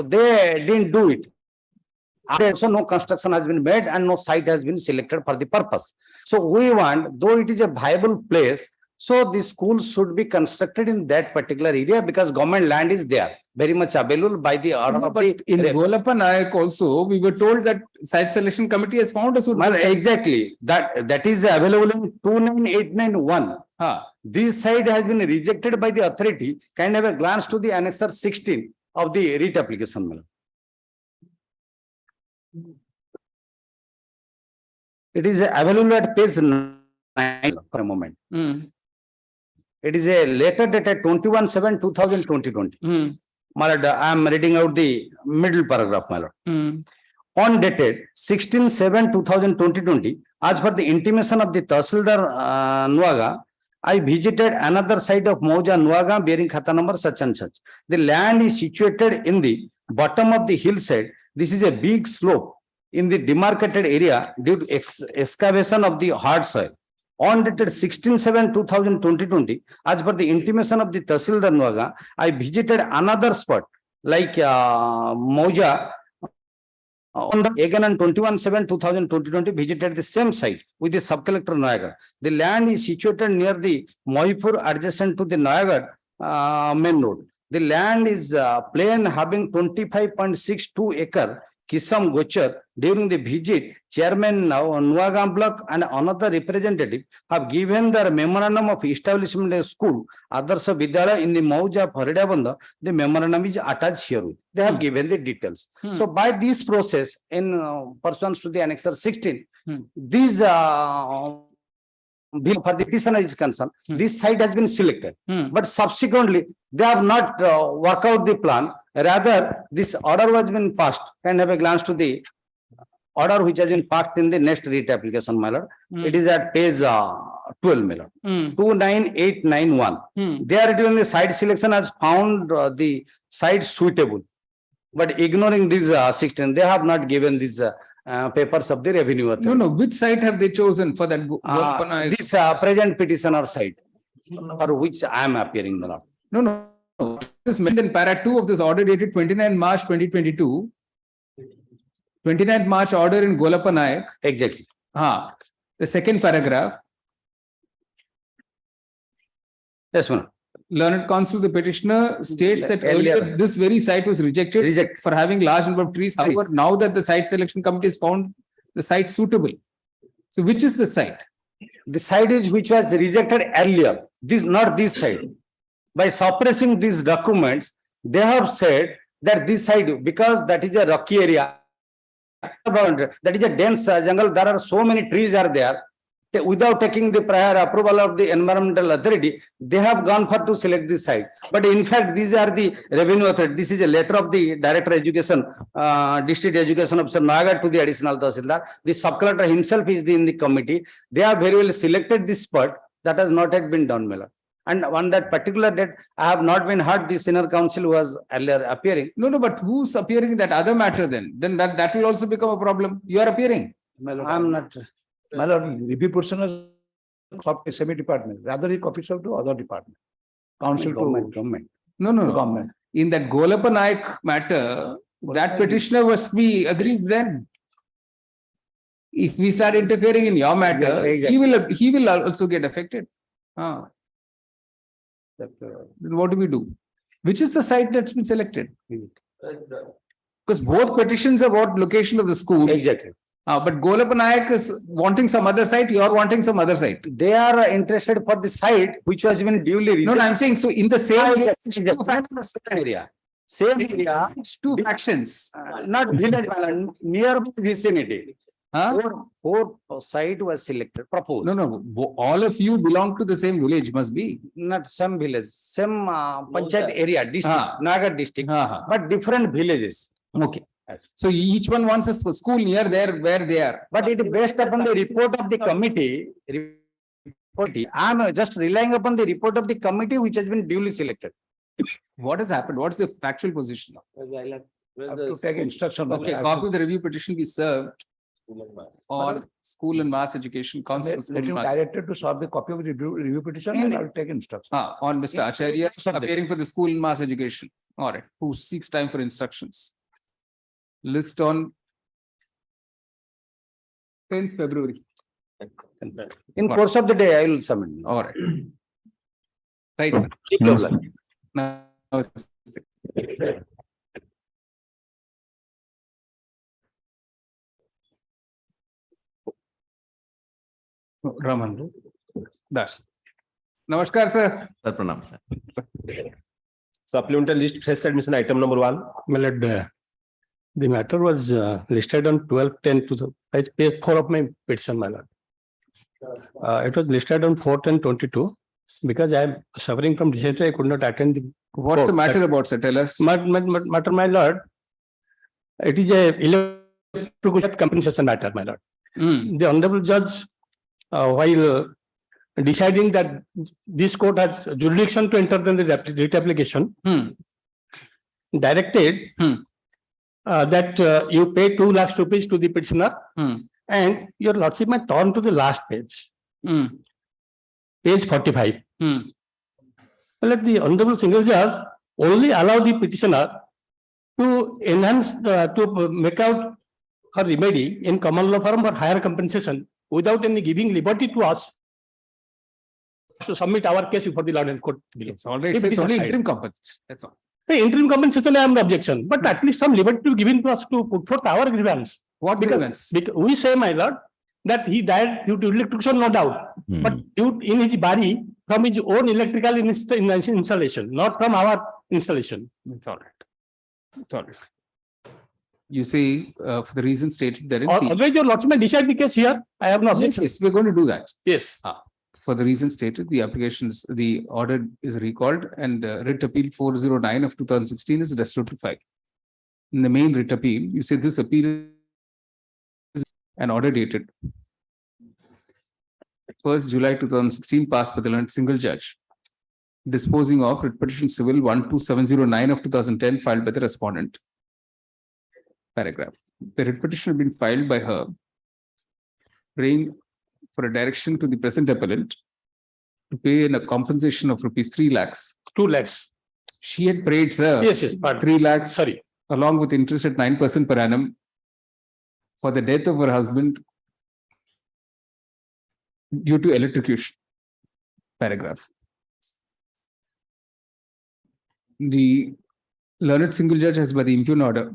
they didn't do it. So no construction has been made and no site has been selected for the purpose. So we want, though it is a viable place, so the school should be constructed in that particular area because government land is there, very much available by the order of the. In Golappa Nayak also, we were told that site selection committee has found a suitable site. Exactly. That is available in 29891. This site has been rejected by the authority. Can have a glance to the Annexure 16 of the writ application. It is available at page 9 for a moment. It is a letter dated 21/7/2020. My lord, I am reading out the middle paragraph, my lord. On dated 16/7/2020, as per the intimation of the Tahsildar Nuaga, I visited another site of Mauja Nuaga bearing khata number such and such. The land is situated in the bottom of the hillside. This is a big slope in the demarcated area due to excavation of the hard soil. On dated 16/7/2020, as per the intimation of the Tahsildar Nuaga, I visited another spot like Mauja. Again on 21/7/2020, visited the same site with the sub-collector Noagarh. The land is situated near the Moipur adjacent to the Noagarh main road. The land is plain having 25.62 acre Kisam Gochar during the visit, Chairman now Nuagam block and another representative have given their memorandum of establishment of school, Adarsa Vidyalaya in the Mauja Faridabanda. The memorandum is attached here. They have given the details. So by this process, in pursuant to the annexure 16, these bill for the petitioner is concerned, this site has been selected. But subsequently, they have not worked out the plan. Rather, this order was been passed. Can have a glance to the order which has been passed in the next writ application, my lord. It is at page 12, my lord. 29891. There during the site selection has found the site suitable. But ignoring these 16, they have not given these papers of the revenue authority. No, no. Which site have they chosen for that? This present petitioner site, for which I am appearing, my lord. No, no. This mentioned in para 2 of this order dated 29 March 2022. 29th March order in Golappa Nayak. Exactly. The second paragraph. Yes, ma'am. Learned counsel, the petitioner states that earlier this very site was rejected for having large number of trees. However, now that the site selection committee has found the site suitable. So which is the site? The site is which was rejected earlier. This not this site. By suppressing these documents, they have said that this site, because that is a rocky area, that is a dense jungle, there are so many trees are there. Without taking the prior approval of the environmental authority, they have gone for to select this site. But in fact, these are the revenue authority. This is a letter of the Director Education, District Education Officer Nagar to the Additional Tahsildar. The sub-collector himself is in the committee. They have very well selected this spot. That has not yet been done, Miller. And on that particular date, I have not been heard the senior counsel was earlier appearing. No, no, but who's appearing in that other matter then? Then that will also become a problem. You are appearing. I am not. My lord, review person of semi department, rather he copies of to other department. Council to government. No, no, no. Government. In that Golappa Nayak matter, that petitioner must be aggrieved then. If we start interfering in your matter, he will also get affected. Then what do we do? Which is the site that's been selected? Because both petitions are about location of the school. Exactly. But Golappa Nayak is wanting some other site, you are wanting some other site. They are interested for the site which has been duly rejected. No, I'm saying so in the same area. Same area. It's two factions. Not village, near vicinity. Four site was selected, proposed. No, no. All of you belong to the same village, must be. Not some village, same panchayat area, district, Nagar district, but different villages. Okay. So each one wants a school near there where they are. But it is based upon the report of the committee. I am just relying upon the report of the committee which has been duly selected. What has happened? What's the factual position? To take instruction. Okay, copy of the review petition be served on School and Mass Education Council. Let him directed to serve the copy of the review petition and I will take instruction. On Mr. Acharya appearing for the School and Mass Education. All right. Who seeks time for instructions. List on 10th February. In course of the day, I will summon. All right. Right. Sir. Now, Raman. Das. Namaskar, sir. Sir, pranam, sir. Supplemental list fresh admission item number 1. My the matter was listed on 12/10 page 4 of my petition, my lord. It was listed on 4/10/22 because I am suffering from dysentery. I could not attend the. What's the matter about, sir? Tell us. Matter, my lord. It is a electrical compensation matter, my lord. The honorable judge, while deciding that this court has jurisdiction to enter the writ application, directed that you pay 2 lakhs rupees to the petitioner, and your lordship may turn to the last page, page 45. Let the honorable single judge only allow the petitioner to enhance to make out her remedy in common law form for higher compensation without any giving liberty to us to submit our case before the Lord and Court. It's all right. It's only interim compensation. That's all. The interim compensation, I am the objection, but at least some liberty to given to us to put forth our grievance. What grievance? Because we say, my lord, that he died due to electrocution, no doubt, but due in his body from his own electrical installation, not from our installation. It's all right. It's all right. You say for the reason stated therein. Otherwise, your lordship may decide the case here. I have no objection. Yes, we're going to do that. Yes. For the reason stated, the order is recalled and writ appeal 409 of 2016 is restored to file. In the main writ appeal, you say this appeal is an order dated 1st July 2016 passed by the learned single judge, disposing of writ petition civil 12709 of 2010 filed by the respondent. Paragraph. The writ petition had been filed by her, praying for a direction to the present appellant to pay a compensation of rupees 3 lakhs. 2 lakhs. She had prayed, sir. Yes, 3 lakhs. Sorry. Along with interest at 9% per annum for the death of her husband due to electrocution. Paragraph. The learned single judge has, by the impugn order,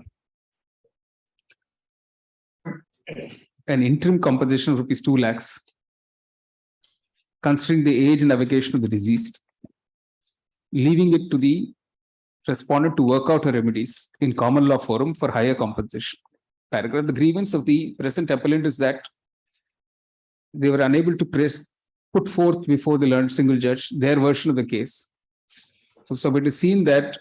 an interim compensation of rupees 2 lakhs, considering the age and avocation of the deceased, leaving it to the respondent to work out her remedies in common law forum for higher compensation. Paragraph. The grievance of the present appellant is that they were unable to put forth before the learned single judge their version of the case. So it is seen that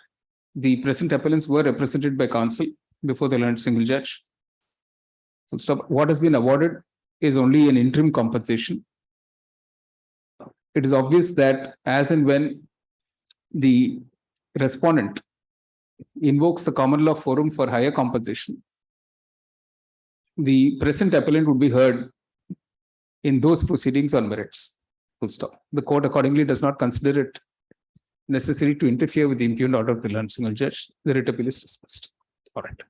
the present appellants were represented by counsel before the learned single judge. So stop. What has been awarded is only an interim compensation. It is obvious that as and when the respondent invokes the common law forum for higher compensation, the present appellant would be heard in those proceedings on merits. Full stop. The court accordingly does not consider it necessary to interfere with the impugned order of the learned single judge. The writ appeal is dismissed. All right.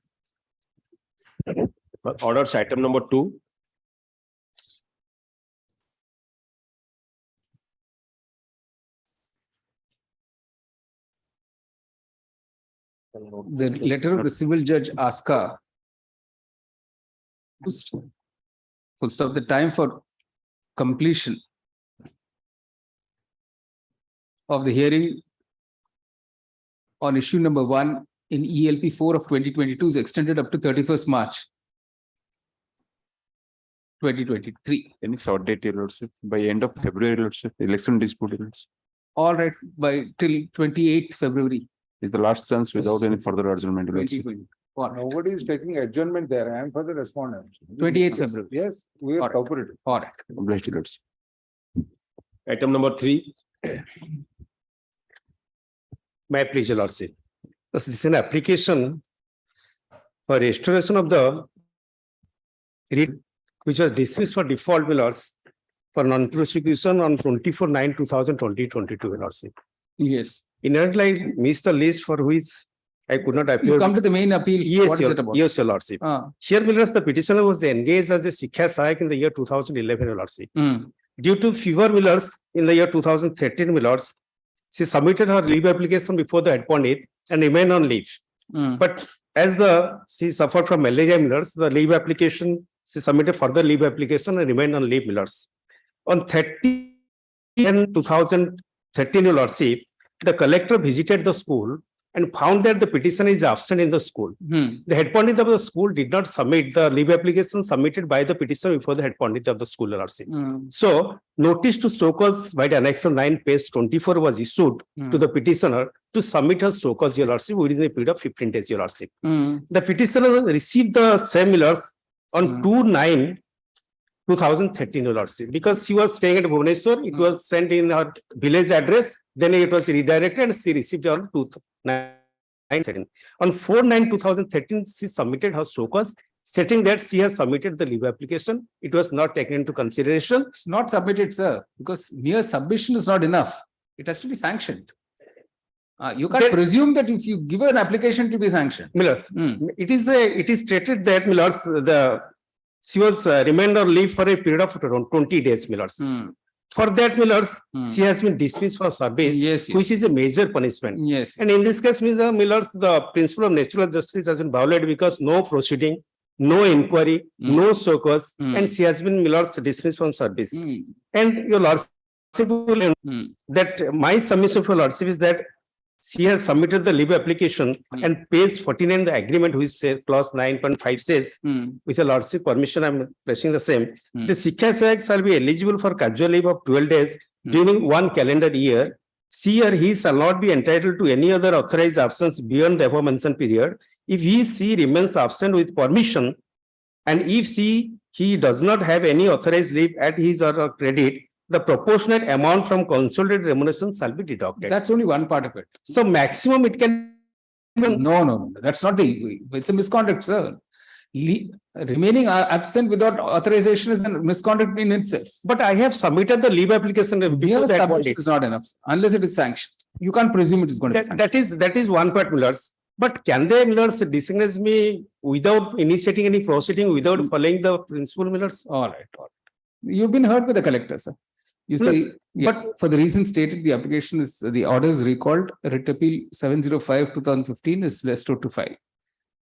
Orders item number 2. The letter of the civil judge Aska. Full stop. The time for completion of the hearing on issue number 1 in ELP 4 of 2022 is extended up to 31st March 2023. Any short date, your lordship, by end of February, lordship, election dispute. All right, by till 28th February. Is the last chance without any further adjournment. Nobody is taking adjournment there. I am for the respondent. 28th February. Yes, we are cooperative. All right. Blessed, lordship. Item number 3. May I please, your lordship. This is an application for restoration of the writ which was dismissed for default, lords, for non-prosecution on 24/9/2022, lordship. Yes. Inherently, I missed the list for which I could not appear. You come to the main appeal. Yes, What is it about? yes, your lordship. Here, Millers, the petitioner was engaged as a Sikha Sahayak in the year 2011, your lordship. Due to fever, Millers, in the year 2013, Millers, she submitted her leave application before the head pandit and remained on leave. But as she suffered from malaria, Millers, the leave application, she submitted further leave application and remained on leave, Millers. On 30/10/2013, your lordship, the collector visited the school and found that the petitioner is absent in the school. The head pandit of the school did not submit the leave application submitted by the petitioner before the head pandit of the school, lordship. So, notice to show cause by the annexure 9, page 24 was issued to the petitioner to submit her show cause, your lordship, within a period of 15 days, your lordship. The petitioner received the same, Millers, on 2/9/2013, your lordship, because she was staying at Bhubaneswar. It was sent in her village address, then it was redirected and she received on 2/9/2013. On 4/9/2013, she submitted her show cause, stating that she has submitted the leave application. It was not taken into consideration. It's not submitted, sir, because mere submission is not enough. It has to be sanctioned. You can't presume that if you give an application to be sanctioned. Millers, it is stated that, Millers, she was remained on leave for a period of around 20 days, Millers. For that, my lords, Hmm. she has been dismissed for service, Yes, yes. which is a major punishment. Yes. And in this case, my lords, the principle of natural justice has been violated because no proceeding, no inquiry, Hmm. no show cause, Hmm. and she has been, my lords, dismissed from service. Hmm. And your lordship will know Hmm. that my submission for lordship is that she has submitted the leave application and page 49, the agreement which says clause 9.5 says, Hmm. with your lordship permission, I'm pressing the same. Hmm. The Shiksha Sahayak shall be eligible for casual leave of 12 days during one calendar year. She or he shall not be entitled to any other authorized absence beyond the above mentioned period. If she remains absent with permission, and if he does not have any authorized leave at his or her credit, the proportionate amount from consolidated remuneration shall be deducted. That's only one part of it. So maximum it can. No, that's not the, it's a misconduct, sir. Remaining absent without authorization is a misconduct in itself. But I have submitted the leave application Mere before that submission body. is not enough unless it is sanctioned. You can't presume it is going to be sanctioned. That is one part, Millers. But can they, Millers, dismiss me without initiating any proceeding, without following the principle, Millers? All right. You've been heard by the collector, sir. You Yes, say, but for the reason stated, the application is, the order is recalled. Writ appeal 705/2015 is restored to file.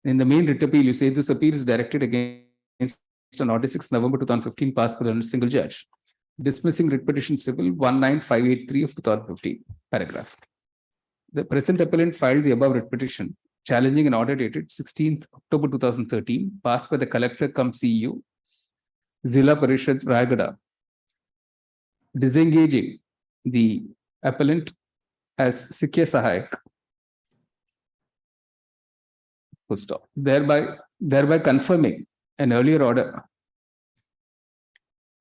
In the main writ appeal, you say this appeal is directed against an order 6 November 2015 passed by the single judge, dismissing writ petition civil 19583 of 2015, paragraph. The present appellant filed the above writ petition, challenging an order dated 16th October 2013, passed by the collector cum CEU, Zilla Parishad Rayagada, disengaging the appellant as Shiksha Sahayak. Full stop. Thereby confirming an earlier order.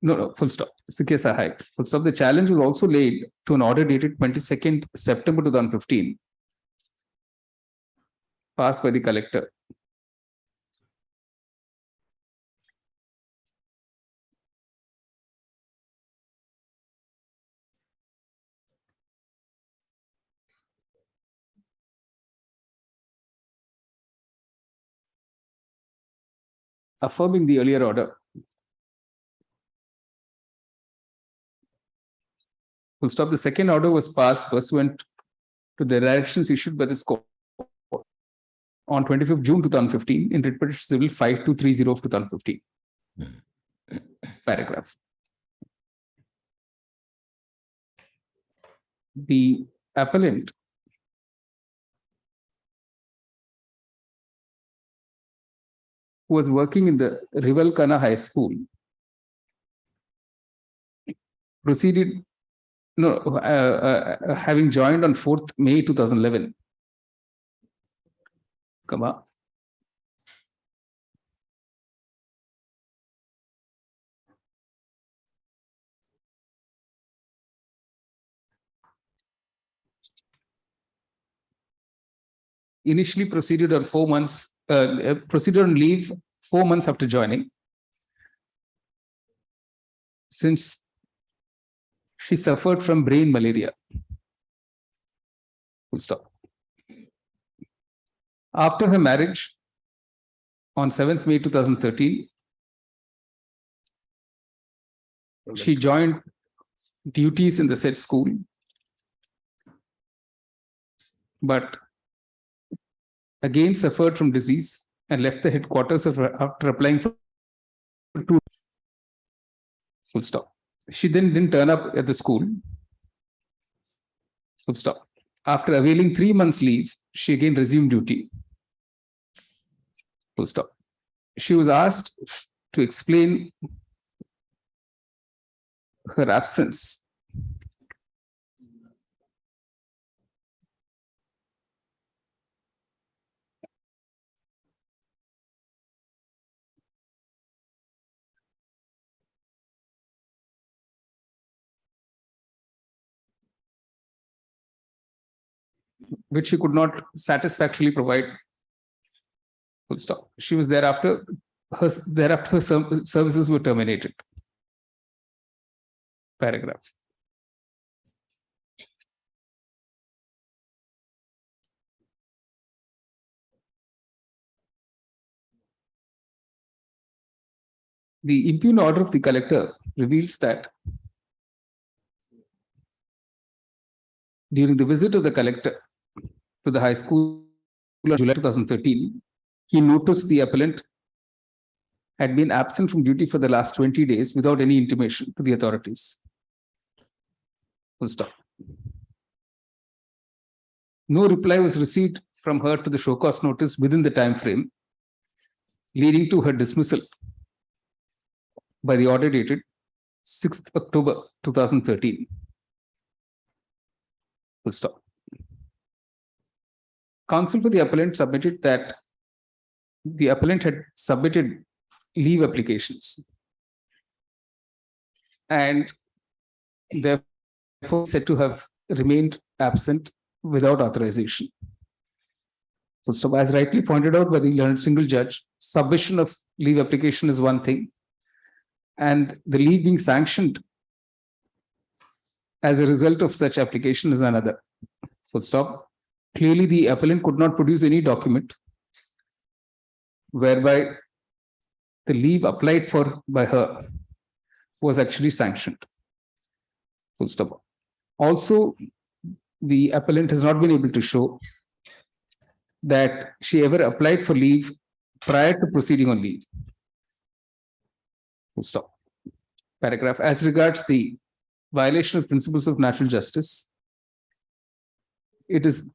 No, full stop. Shiksha Sahayak. Full stop. The challenge was also laid to an order dated 22nd September 2015, passed by the collector. Affirming the earlier order. Full stop. The second order was passed pursuant to the directions issued by the court on 25th June 2015 in writ petition civil 5230 of 2015. Paragraph. The appellant who was working in the Rivalkana High School proceeded, having joined on 4th May 2011, initially proceeded on 4 months, proceeded on leave 4 months after joining, since she suffered from brain malaria. Full stop. After her marriage on 7th May 2013, she joined duties in the said school, but again suffered from disease and left the headquarters after applying for 2. Full stop. She then didn't turn up at the school. Full stop. After availing 3 months leave, she again resumed duty. Full stop. She was asked to explain her absence. Which she could not satisfactorily provide. Full stop. She was thereafter, her services were terminated. Paragraph. The impugned order of the collector reveals that During the visit of the collector to the high school in July 2013, he noticed the appellant had been absent from duty for the last 20 days without any intimation to the authorities. Full stop. No reply was received from her to the show cause notice within the time frame, leading to her dismissal by the order dated 6th October 2013. Full stop. Counsel for the appellant submitted that the appellant had submitted leave applications and therefore said to have remained absent without authorization. Full stop. As rightly pointed out by the learned single judge, submission of leave application is one thing, and the leave being sanctioned as a result of such application is another. Full stop. Clearly, the appellant could not produce any document whereby the leave applied for by her was actually sanctioned. Full stop. Also, the appellant has not been able to show that she ever applied for leave prior to proceeding on leave. Full stop. Paragraph. As regards the violation of principles of natural justice, it is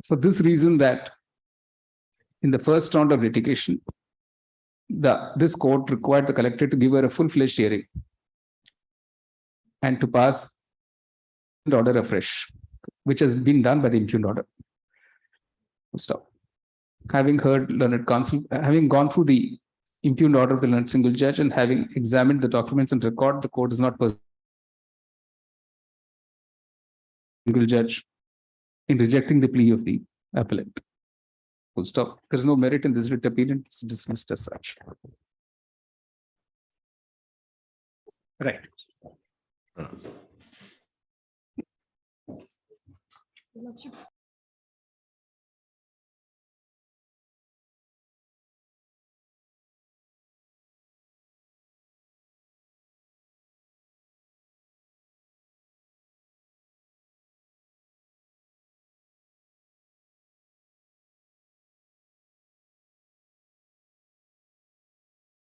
for this reason that in the first round of litigation, this court required the collector to give her a full-fledged hearing and to pass the order afresh, which has been done by the impugned order. Stop. Having heard learned counsel, having gone through the impugned order of the learned single judge and having examined the documents and record, the court is not single judge in rejecting the plea of the appellant. Full stop. There is no merit in this writ appeal. It's dismissed as such. Right.